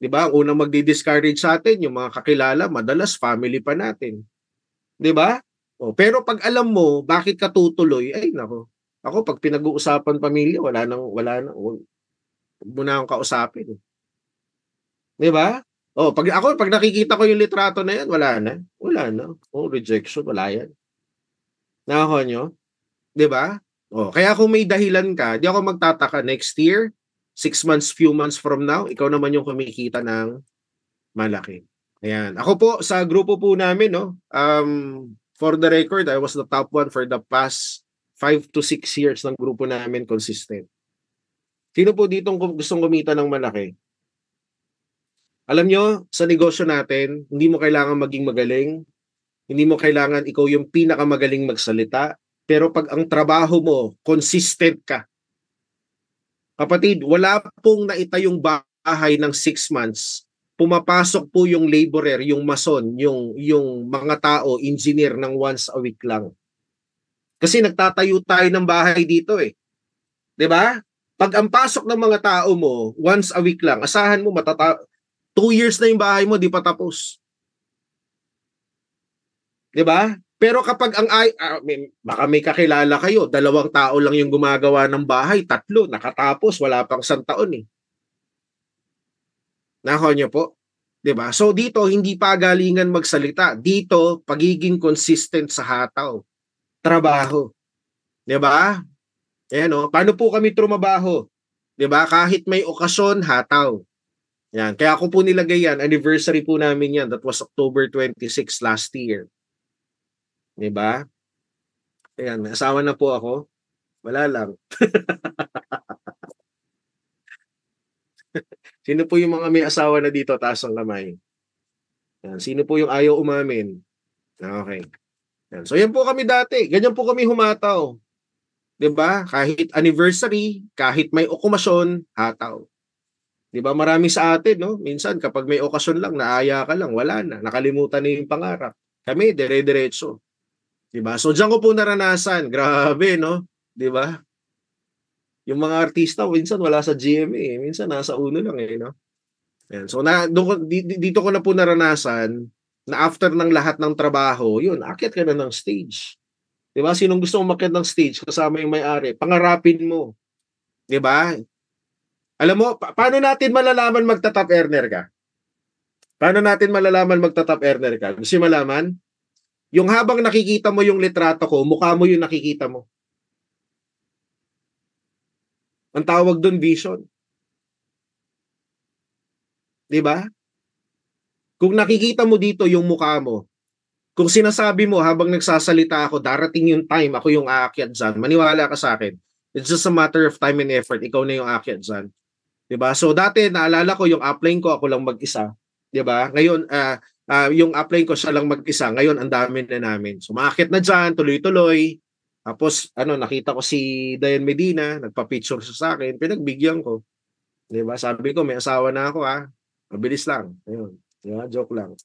[SPEAKER 1] 'Di ba? Ang unang magdi-discourage sa atin yung mga kakilala, madalas family pa natin. 'Di ba? Pero pag alam mo bakit ka tutuloy, ay nako. Ako pag pinag-uusapan pamilya, wala nang wag mo na akong kausapin. 'Di ba? Pag nakikita ko yung litrato na 'yan, wala na. Wala na. Rejection, wala 'yan. Nakuha nyo? 'Di ba? Kaya kung may dahilan ka, di ako magtataka next year, 6 months, few months from now, ikaw naman yung kumikita ng malaki. Ayan. Ako po, sa grupo po namin, no, for the record, I was the top 1 for the past 5 to 6 years ng grupo namin, consistent. Sino po ditong gustong kumita ng malaki? Alam nyo, sa negosyo natin, hindi mo kailangan maging magaling, hindi mo kailangan ikaw yung pinakamagaling magsalita, pero pag ang trabaho mo, consistent ka. Kapatid, wala pong naitayong bahay ng 6 months pumapasok po yung laborer, yung mason, yung mga tao, engineer ng once a week lang. Kasi nagtatayo tayo ng bahay dito eh. 'Di ba? Pag ang pasok ng mga tao mo, once a week lang, asahan mo 2 years na yung bahay mo, di pa tapos. 'Di ba? Pero kapag baka may kakilala kayo, 2 tao lang yung gumagawa ng bahay, 3 nakatapos, wala pang 1 taon eh. Nako nyo po. 'Di ba? So dito hindi pagalingan magsalita. Dito pagiging consistent sa hataw, trabaho. 'Di ba? Ayan oh, paano po kami trumabaho? 'Di ba? Kahit may okasyon, hataw. Yan, kaya ako po nilagay yan, anniversary po namin yan. That was October 26 last year. 'Di ba? Ayan, may asawa na po ako. Wala lang. Sino po yung mga may asawa na dito? Taas ang kamay. Yan. Sino po yung ayaw umamin? Okay. Yan. So yan po kami dati. Ganyan po kami humataw. 'Di ba? Kahit anniversary, kahit may okumasyon, hataw. 'Di ba? Marami sa atin, no? Minsan kapag may okasyon lang, naaya ka lang, wala na, nakalimutan na yung pangarap. Kami dire-diretso. 'Di ba? So diyan ko po naranasan. Grabe, no? 'Di ba? Yung mga artista minsan wala sa GMA, eh. Minsan nasa uno lang eh, no? Yan. So dito ko na po naranasan na after ng lahat ng trabaho, yun, akyat ka na ng stage. 'Di ba? Sinong gusto umakyat ng stage kasama yung may-ari? Pangarapin mo. 'Di ba? Alam mo, paano natin malalaman magta-top earner ka? Paano natin malalaman magta-top earner ka? Gusto mo malaman? Yung habang nakikita mo yung litrato ko, mukha mo yung nakikita mo. Ang tawag doon, vision. 'Di ba? Kung nakikita mo dito yung mukha mo, kung sinasabi mo habang nagsasalita ako, darating yung time, ako yung aakyat dyan, maniwala ka sa akin. It's just a matter of time and effort. Ikaw na yung aakyat dyan. 'Di ba? So dati, naalala ko yung upline ko, ako lang mag-isa. 'Di ba? Ngayon, yung upline ko, siya lang mag-isa. Ngayon, ang dami na namin. So maakyat na dyan, tuloy-tuloy. Tapos, nakita ko si Dayan Medina, nagpa-picture siya sa akin, pinagbigyan ko. 'Di ba? Sabi ko, may asawa na ako ha. Mabilis lang. Ayun. 'Di ba? Joke lang.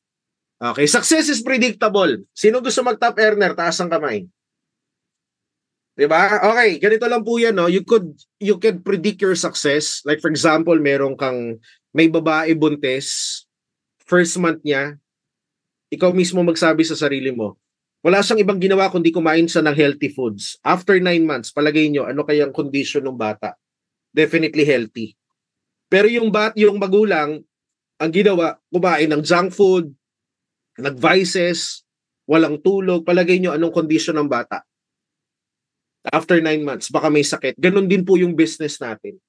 [SPEAKER 1] Okay, success is predictable. Sino gusto mag-top earner? Taas ang kamay. 'Di ba? Okay, ganito lang po 'yan, no. You could predict your success. Like for example, may babae buntis, first month niya, ikaw mismo magsabi sa sarili mo, wala siyang ibang ginawa kundi kumain siya ng healthy foods. After 9 months, palagay nyo, ano kayang condition ng bata? Definitely healthy. Pero yung magulang, ang ginawa, kumain ng junk food, nag-vices, walang tulog, palagay nyo anong condition ng bata? After 9 months, baka may sakit. Ganon din po yung business natin.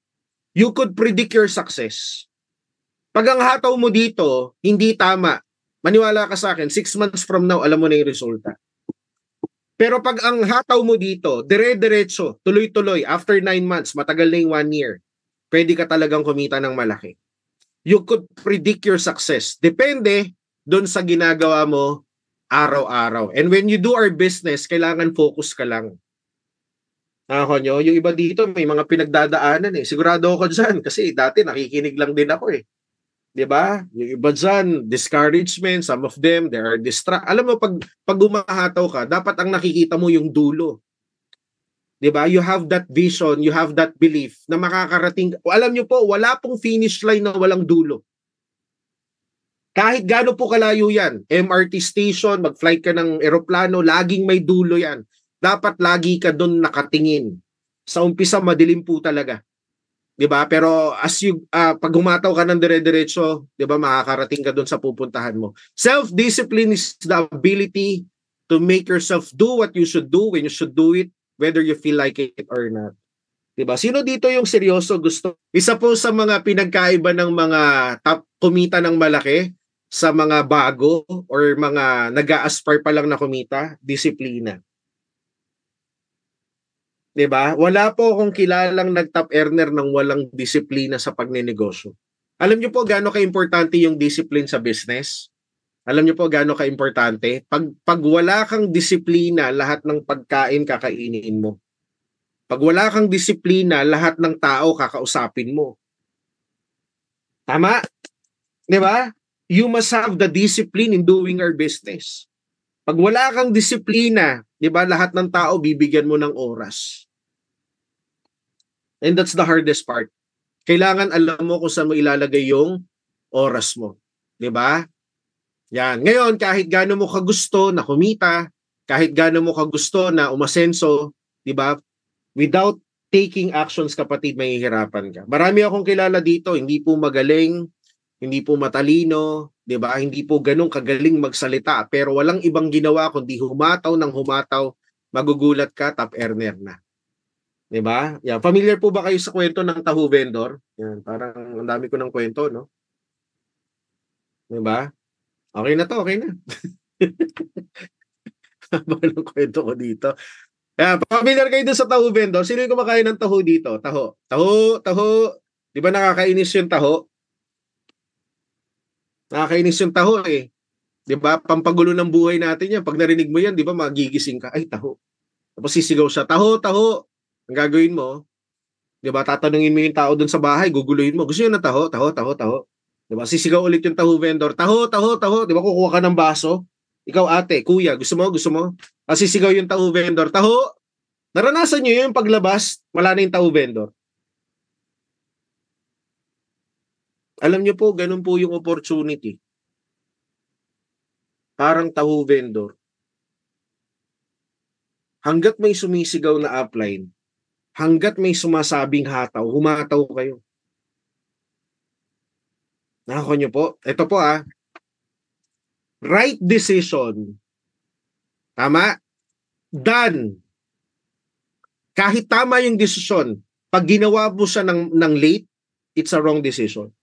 [SPEAKER 1] You could predict your success. Pag ang hataw mo dito, hindi tama, maniwala ka sa akin, 6 months from now, alam mo na yung resulta. Pero pag ang hataw mo dito, dire-diretso, tuloy-tuloy, after 9 months, matagal na yung 1 year, pwede ka talagang kumita ng malaki. You could predict your success. Depende doon sa ginagawa mo araw-araw. And when you do our business, kailangan focus ka lang. Ako nyo, yung iba dito may mga pinagdadaanan eh. Sigurado ako dyan kasi dati nakikinig lang din ako eh. 'Di ba? Yung iba dyan, discouragement, some of them, there are Alam mo, pag umahataw ka, dapat ang nakikita mo yung dulo. 'Di ba? You have that vision, you have that belief na makakarating. Alam nyo po, wala pong finish line na walang dulo. Kahit gaano po kalayo yan, MRT station, mag-flight ka ng eroplano, laging may dulo yan. Dapat lagi ka doon nakatingin. Sa umpisa, madilim po talaga. 'Di ba? Pero pag humataw ka ng dire-diretso, 'di ba, makakarating ka doon sa pupuntahan mo. Self-discipline is the ability to make yourself do what you should do when you should do it, whether you feel like it or not. 'Di ba? Sino dito yung seryoso gusto? Isa po sa mga pinagkaiba ng mga kumita ng malaki sa mga bago or mga nag-a-aspire pa lang na kumita, disiplina. 'Di ba? Wala po akong kilalang nag-top earner ng walang disiplina sa pagnenegosyo. Alam niyo po gaano ka-importante yung discipline sa business? Alam niyo po gaano ka-importante? Pag wala kang disiplina, lahat ng pagkain kakainin mo. Pag wala kang disiplina, lahat ng tao kakausapin mo. Tama? Di ba? You must have the discipline in doing our business. Pag wala kang disiplina, di ba, lahat ng tao bibigyan mo ng oras. And that's the hardest part. Kailangan alam mo kung saan mo ilalagay yung oras mo. Di ba? Yan. Ngayon, kahit gaano mo kagusto na kumita, kahit gaano mo kagusto na umasenso, di ba? Without taking actions, kapatid, mahihirapan ka. Marami akong kilala dito, hindi po magaling, hindi po matalino, di ba? Hindi po ganun kagaling magsalita, pero walang ibang ginawa kundi humataw ng humataw, magugulat ka, top earner na. Di ba? Yan. Familiar po ba kayo sa kwento ng taho vendor? Yan, parang ang dami ko ng kwento, no? Di ba? Okay na to, okay na. Haba ng kwento ko dito. Yan, familiar kayo dun sa taho vendor? Sino yung kumakain ng taho dito? Taho. Taho. Di ba nakakainis yung taho? Nakakainis yung taho eh. 'Di ba? Pampagulo ng buhay natin 'yan. Pag narinig mo 'yan, 'di ba, magigising ka, ay taho. Tapos sisigaw siya, taho, taho. Ang gagawin mo, 'di ba, tatanungin mo yung tao doon sa bahay, guguluhin mo. Gusto niyo ng taho, taho, taho, taho. 'Di ba? Sisigaw ulit yung taho vendor, taho, taho, taho. 'Di ba, kukuha ka ng baso. Ikaw ate, kuya, gusto mo? Sisigaw yung taho vendor, taho. Naranasan niyo yung paglabas, wala na yung taho vendor. Alam niyo po, ganun po yung opportunity. Parang taho vendor. Hanggat may sumisigaw na upline, hanggat may sumasabing hataw, humataw kayo. Nakako niyo po? Ito po right decision. Tama? Done. Kahit tama yung desisyon, pag ginawa mo siya ng late, it's a wrong decision.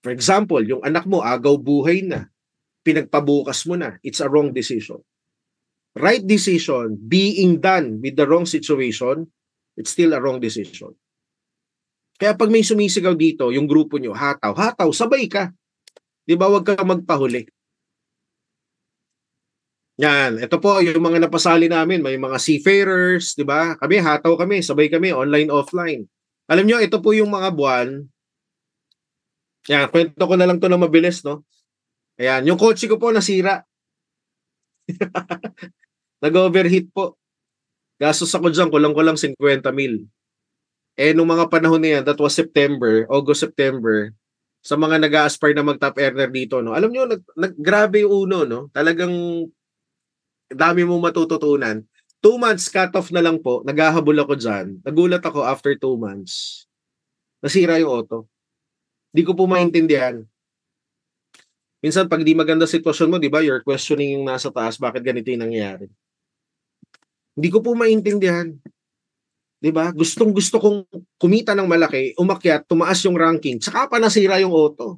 [SPEAKER 1] For example, yung anak mo, agaw buhay na, pinagpabukas mo na, it's a wrong decision. Right decision, being done with the wrong situation, it's still a wrong decision. Kaya pag may sumisigaw dito, yung grupo nyo, hataw, sabay ka. Di ba, huwag ka magpahuli. Yan, ito po, yung mga napasali namin, may mga seafarers, di ba? Kami, hataw kami, sabay kami, online, offline. Alam nyo, ito po yung mga buwan. Yan, kwento ko na lang to na mabilis, no? Ayan, yung kotse ko po nasira. Nag-overheat po. Gastos ako dyan, kulang-kulang 50,000. Nung mga panahon na yan, that was August, September, sa mga nag-a-aspire na mag-top earner dito, no? Alam nyo, grabe yung uno, no? Talagang dami mong matututunan. 2 months cut-off na lang po, naghahabol ako dyan. Nagulat ako after 2 months. Nasira yung auto. Di ko po maintindihan. Minsan, pag di maganda sitwasyon mo, di ba, you're questioning yung nasa taas, bakit ganito yung nangyayari? Hindi ko po maintindihan. Di ba? Gustong-gusto kong kumita ng malaki, umakyat, tumaas yung ranking, saka pa nasira yung auto.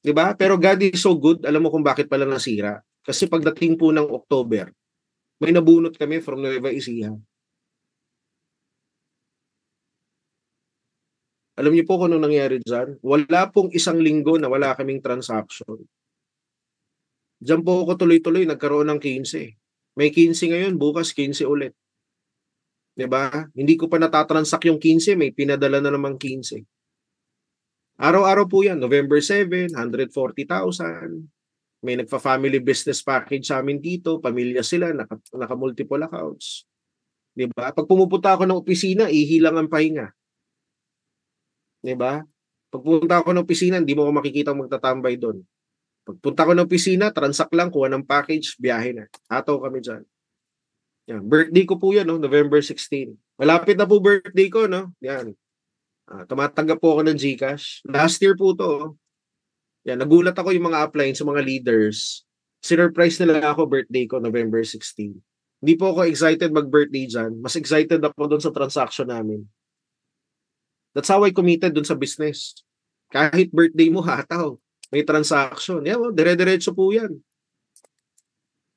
[SPEAKER 1] Di ba? Pero God is so good, alam mo kung bakit pala nasira. Kasi pagdating po ng October, may nabunot kami from Nueva Ecija. Alam niyo po kung anong nangyari dyan? Wala pong 1 linggo na wala kaming transaction. Diyan po ako tuloy-tuloy nagkaroon ng 15. May 15 ngayon, bukas 15 ulit. Diba? Hindi ko pa natatransact yung 15, may pinadala na namang 15. Araw-araw po yan. November 7, 140,000. May nagpa-family business package sa amin dito. Pamilya sila, naka-multiple accounts. Diba? Pag pumupunta ako ng opisina, ihilang ang pahinga. Diba? Pagpunta ako ng opisina, hindi mo ako makikita magtatambay doon. Pagpunta ko ng opisina, transact lang, kuha ng package, biyahe na. Hataw kami dyan. Yan. Birthday ko po yan, no? November 16. Malapit na po birthday ko, no? Yan. Tumatanggap po ako ng GCash. Last year po to. Yan. Nagulat ako yung mga upline sa mga leaders. Sinurprise nila ako birthday ko, November 16. Hindi po ako excited mag-birthday dyan. Mas excited ako doon sa transaction namin. That's how I committed dun sa business. Kahit birthday mo, hataw. May transaction. Yan, dire-diretso po yan.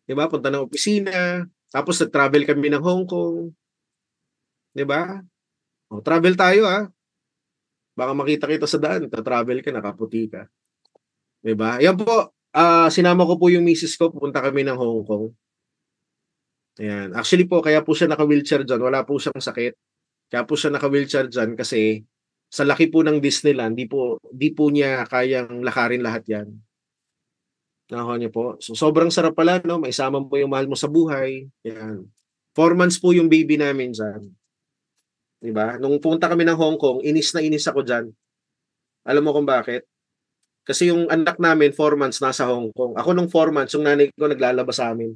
[SPEAKER 1] Diba? Punta ng opisina. Tapos nag-travel kami ng Hong Kong. Diba? Travel tayo Baka makita kita sa daan. Travel ka, nakaputi ka. Diba? Yan po. Sinama ko po yung misis ko. Pupunta kami ng Hong Kong. Ayan. Actually po, kaya po siya naka-wheelchair dyan. Wala po siyang sakit. Kaya po siya naka-wheelchair dyan kasi Sa laki po ng Disneyland, di po niya kayang lakarin lahat 'yan. Nakuha niyo po? So, sobrang sarap pala 'no, maisama mo yung mahal mo sa buhay, 'yan. 4 months po yung baby namin diyan, 'di ba? Nung pumunta kami ng Hong Kong, inis na inis ako diyan. Alam mo kung bakit? Kasi yung anak namin 4 months nasa Hong Kong. Ako nung 4 months yung nanay ko naglalaba sa'min,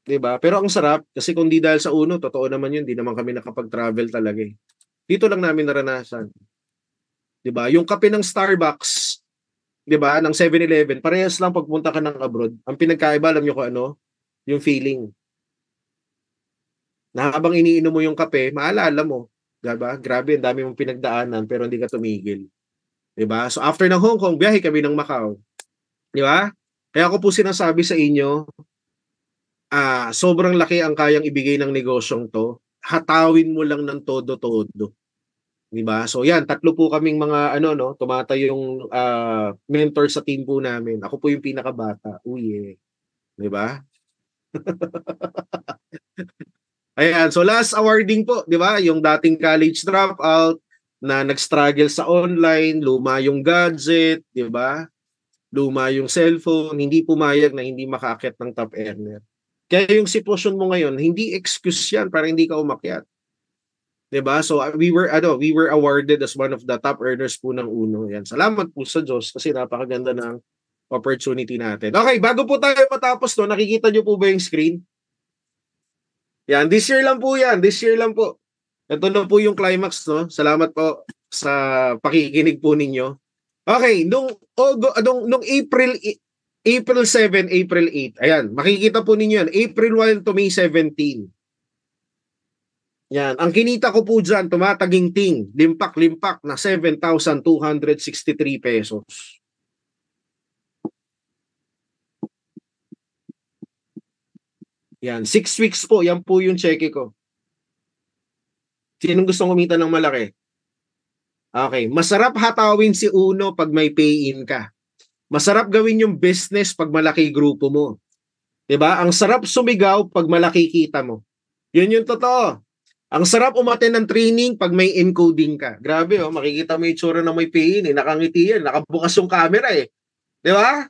[SPEAKER 1] 'di ba? Pero ang sarap kasi kung di dahil sa Uno, totoo naman yun, 'di naman kami nakapag-travel talaga, eh. Dito lang namin naranasan, 'di ba? Yung kape ng Starbucks, 'di ba, ng 7-Eleven, parehas lang pagpunta ka ng abroad. Ang pinagkaiba alam niyo kung ano? Yung feeling. Na habang iniinom mo yung kape, maalala mo, 'di ba? Grabe, ang dami mong pinagdaanan pero hindi ka tumigil, 'di ba? So after ng Hong Kong, biyahe kami ng Macau, 'di ba? Kaya ko po sinasabi sa inyo, sobrang laki ang kayang ibigay ng negosyong 'to. Hatawin mo lang ng todo-todo, 'di ba? So 'yan, tatlo po kaming mga ano 'no, tumatayong mentor sa team po namin. Ako po yung pinakabata. Oh yeah, 'di ba? Ayan, so last awarding po, 'di ba? Yung dating college dropout na nag-struggle sa online, luma yung gadget, 'di ba? Luma yung cellphone, hindi pumayag na hindi makaakyat ng top earner. Kaya yung sitwasyon mo ngayon, hindi excuse 'yan para hindi ka umakyat, 'di ba? So we were awarded as one of the top earners po ng Uno. Yan. Salamat po sa Diyos kasi napakaganda ng opportunity natin. Okay, bago po tayo matapos 'to, nakikita niyo po ba yung screen? Yan, this year lang po yan. This year lang po. Ito na po yung climax, no? Salamat po sa pakikinig po ninyo. Okay, nung April 7, April 8. Ayan, makikita po ninyo yan. April 1 to May 17. Yan, ang kinita ko po dyan, tumataginting, limpak-limpak na 7,263 pesos. Yan, 6 weeks po, yan po yung cheque ko. Sinong gustong kumita ng malaki? Okay, masarap hatawin si Uno pag may pay-in ka. Masarap gawin yung business pag malaki grupo mo. 'Di ba? Ang sarap sumigaw pag malaki kita mo. 'Yun yung totoo. Ang sarap umattend ng training pag may encoding ka. Grabe oh, makikita mo yung itsura ng may pay-in, eh. Nakangiti yan, nakabukas yung camera eh. 'Di ba?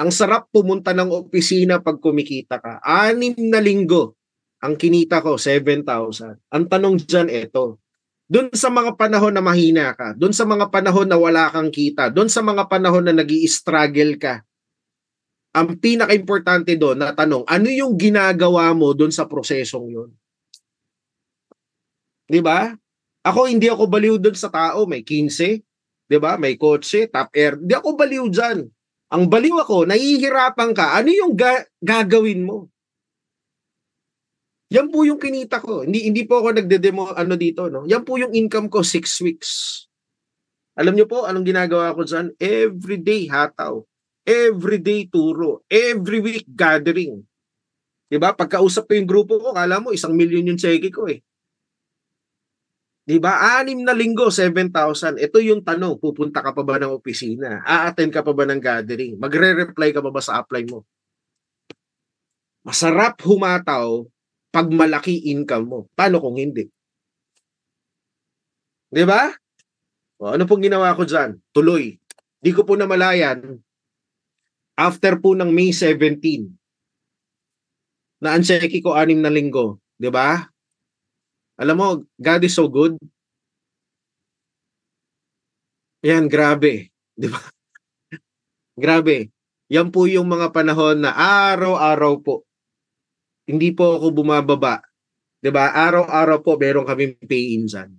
[SPEAKER 1] Ang sarap pumunta ng opisina pag kumikita ka. 6 na linggo ang kinita ko, 7,000. Ang tanong dyan, eto. Doon sa mga panahon na mahina ka, doon sa mga panahon na wala kang kita, doon sa mga panahon na nag-i-struggle ka, ang pinaka-importante doon na tanong, ano yung ginagawa mo doon sa prosesong yun? Di ba? Hindi ako baliw doon sa tao, may 15, di ba? May kotse, top air. Di ako baliw dyan. Ang baliw ako, nahihirapan ka, ano yung gagawin mo? Yan po yung kinita ko. Hindi po ako nagde-demo dito, no? Yan po yung income ko 6 weeks. Alam niyo po anong ginagawa ko diyan? Everyday hataw. Everyday turo. Every week gathering. 'Di ba? Pagkausap ko yung grupo ko, kala mo 1,000,000 yung cheque ko eh. 'Di ba? 6 na linggo, 7,000. Ito yung tanong, pupunta ka pa ba ng opisina? A-attend ka pa ba ng gathering? Magre-reply ka ba sa apply mo? Masarap humataw pag malaki income mo. Paano kung hindi? 'Di ba? O, ano pong ginawa ko dyan? Tuloy. Di ko po namalayan, after po ng May 17, na ang cheque ko 6 na linggo. 'Di ba? Alam mo, God is so good. Yan, grabe. 'Di ba? Grabe. Yan po yung mga panahon na araw-araw po. Hindi po ako bumababa. 'Di ba? Araw-araw po meron kaming pay-in dyan.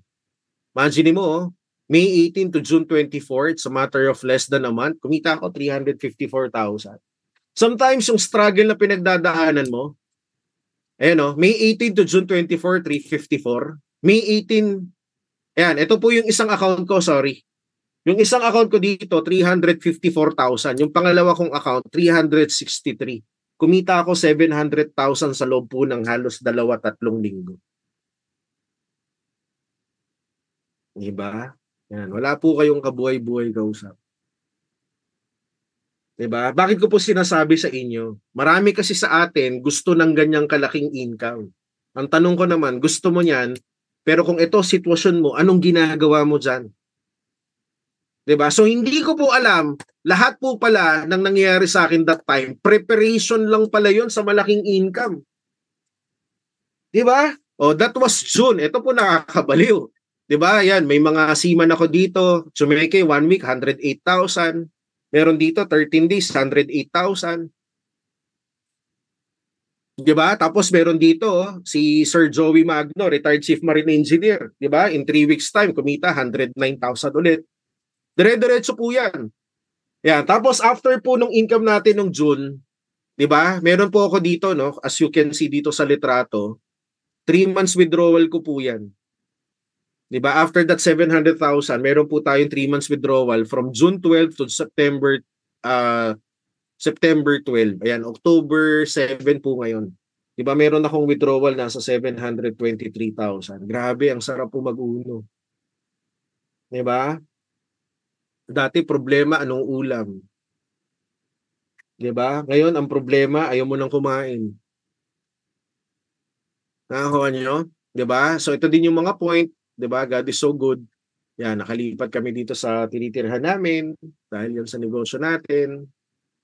[SPEAKER 1] Imagine mo, May 18 to June 24, it's a matter of less than a month. Kumita ako 354,000. Sometimes yung struggle na pinagdadaanan mo, May 18 to June 24, 354. May 18, ayan, ito po yung isang account ko, sorry. Yung isang account ko dito, 354,000. Yung pangalawa kong account, 363. Kumita ako 700,000 sa loob po ng halos 2-3 linggo. Diba? Yan, wala po kayong kabuhay-buhay kausap. Diba? Bakit ko po sinasabi sa inyo? Marami kasi sa atin gusto ng ganyang kalaking income. Ang tanong ko naman, gusto mo niyan Pero kung ito sitwasyon mo, anong ginagawa mo diyan? 'Di ba? So hindi ko po alam, lahat po pala ng nangyayari sa akin that time, preparation lang pala 'yon sa malaking income. 'Di ba? Oh, that was June. Ito po nakakabaliw. 'Di ba? Yan, may mga seaman ako dito, Sumeke 1 week 108,000. Meron dito 13 days 108,000. 'Di ba? Tapos meron dito si Sir Joey Magno, retired chief marine engineer, 'di ba? In 3 weeks time kumita 109,000 ulit. Dire-diretso po 'yan. Yan, tapos after po nung income natin nung June, 'di ba? Meron po ako dito, no, as you can see dito sa litrato, 3 months withdrawal ko po 'yan. 'Di ba? After that 700,000, meron po tayong 3 months withdrawal from June 12 to September 12. Ayan, October 7 po ngayon. 'Di ba? Meron akong withdrawal nasa 723,000. Grabe, ang sarap po mag-uno. 'Di ba? Dati problema anong ulam. 'Di ba? Ngayon ang problema ayaw mo nang kumain. Nakuha niyo? 'Di ba? So ito din yung mga point, 'di ba? God is so good. Yan, nakalipat kami dito sa tinitirhan namin dahil yan sa negosyo natin.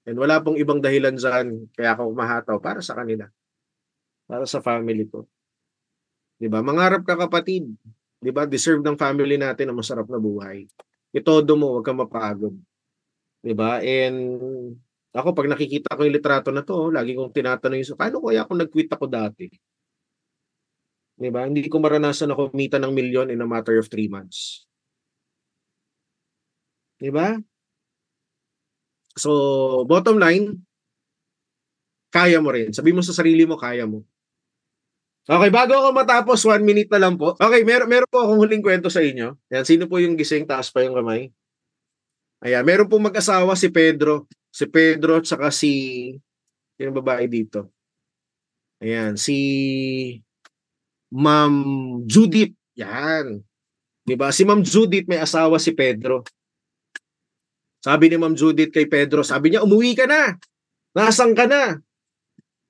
[SPEAKER 1] And wala pong ibang dahilan diyan kaya ako umahataw para sa kanila, para sa family ko. 'Di ba? Mangarap ka kapatid. 'Di ba? Deserve ng family natin ang masarap na buhay. Itodo mo, wag kang mapagod. 'Di ba? And ako pag nakikita ko yung litrato na 'to, lagi kong tinatanong yung paano kaya ako nag-quit ako dati? 'Di ba? Hindi ko maranasan na kumita ng milyon in a matter of 3 months. 'Di ba? So, bottom line, kaya mo rin. Sabi mo sa sarili mo, kaya mo. Okay, bago ako matapos, 1 minute na lang po. Okay, meron po akong huling kwento sa inyo. Yan, sino po yung gising? Taas pa yung kamay. Ayan, meron po mag-asawa si Pedro. Si Pedro at saka yung babae dito. Ayan, si Ma'am Judith. Yan. 'Di ba? Si Ma'am Judith may asawa si Pedro. Sabi ni Ma'am Judith kay Pedro, sabi niya, umuwi ka na. Nasaan ka na?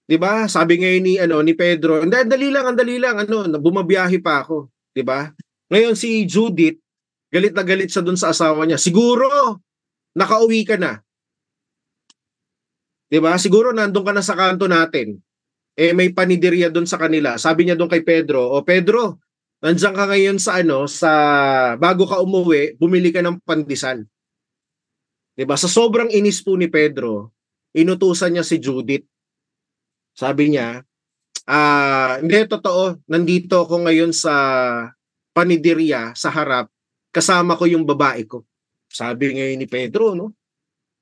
[SPEAKER 1] 'Di ba? Sabi ngayon ni Pedro, andali lang, bumabiyahe pa ako, 'di ba? Ngayon si Judith, galit na galit siya doon sa asawa niya. Siguro nakauwi ka na. 'Di ba? Siguro nandoon ka na sa kanto natin. May paniderya doon sa kanila. Sabi niya doon kay Pedro, "O Pedro, nandiyan ka ngayon sa bago ka umuwi, bumili ka ng pandesal." 'Di ba? Sa sobrang inis po ni Pedro, inutusan niya si Judith. Sabi niya, hindi totoo, nandito ako ngayon sa paniderya sa harap, kasama ko yung babae ko. Sabi ngayon ni Pedro, no?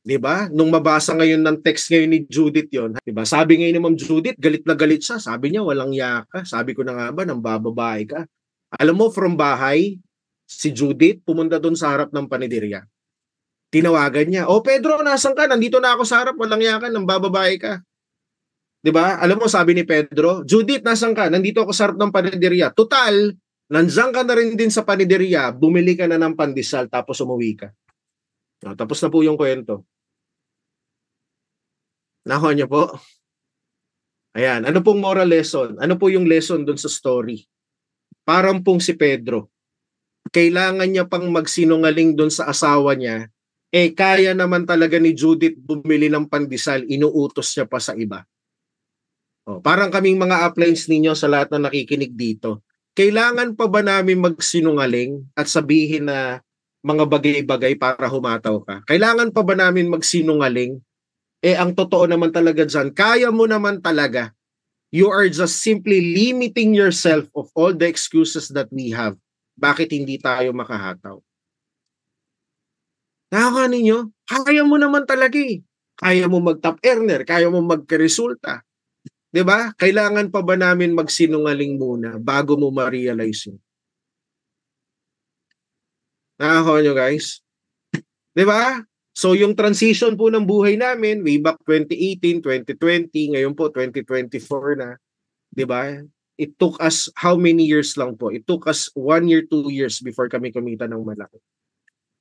[SPEAKER 1] 'Di ba? Nung mabasa ngayon ng text ngayon ni Judith 'yon, 'di ba? Sabi ngayon ni Ma'am Judith, galit na galit siya. Sabi niya, walang yaka. Sabi ko na nga ba, nang bababae ka. Alam mo, from bahay, si Judith pumunta doon sa harap ng paniderya. Tinawagan niya, "O Pedro, nasan ka? Nandito na ako sa harap, walang yaka, nang bababae ka." 'Di ba? Alam mo, sabi ni Pedro, "Judith, nasan ka? Nandito ako sa harap ng paniderya." Total, nandiyan ka na rin din sa paniderya, bumili ka na ng pandesal tapos umuwi ka. Tapos na po yung kwento. Nakuha niyo po? Ayan, ano pong moral lesson? Ano po yung lesson doon sa story? Parang pong si Pedro, kailangan niya pang magsinungaling doon sa asawa niya, kaya naman talaga ni Judith bumili ng pandesal, inuutos niya pa sa iba. Parang kaming mga uplines ninyo sa lahat na nakikinig dito. Kailangan pa ba namin magsinungaling at sabihin na mga bagay-bagay para humataw ka? Kailangan pa ba namin magsinungaling? Ang totoo naman talaga dyan, kaya mo naman talaga. You are just simply limiting yourself of all the excuses that we have. Bakit hindi tayo makahataw? Nakaka ninyo? Kaya mo naman talaga eh. Kaya mo mag-top earner, kaya mo magkaresulta. 'Di ba? Kailangan pa ba namin magsinungaling muna bago mo ma-realize yun? Nakaka nyo guys? 'Di ba? So yung transition po ng buhay namin, way back 2018, 2020, ngayon po 2024 na, 'di ba? It took us how many years lang po? It took us 1 year, 2 years before kami kumita ng malaki.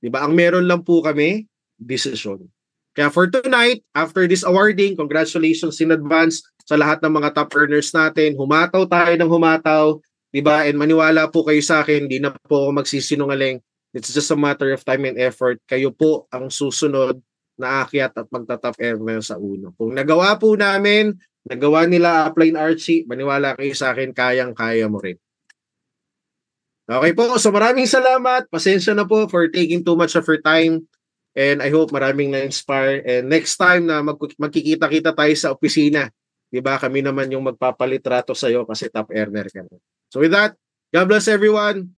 [SPEAKER 1] 'Di ba? Ang meron lang po kami, decision. Kaya for tonight, after this awarding, congratulations in advance sa lahat ng mga top earners natin. Humataw tayo ng humataw. 'Di ba? And maniwala po kayo sa akin, hindi na po ako magsisinungaling. It's just a matter of time and effort. Kayo po ang susunod na aakyat at magta-top ever sa uno. Kung nagawa po namin, nagawa nila Upline Archie, maniwala kayo sa akin, kayang-kaya mo rin. Okay po, so maraming salamat. Pasensya na po for taking too much of your time. And I hope maraming na-inspire. And next time na magkikita-kita tayo sa opisina, 'di ba? Kami naman yung magpapalitrato sa iyo kasi top earner ka na. So with that, God bless everyone.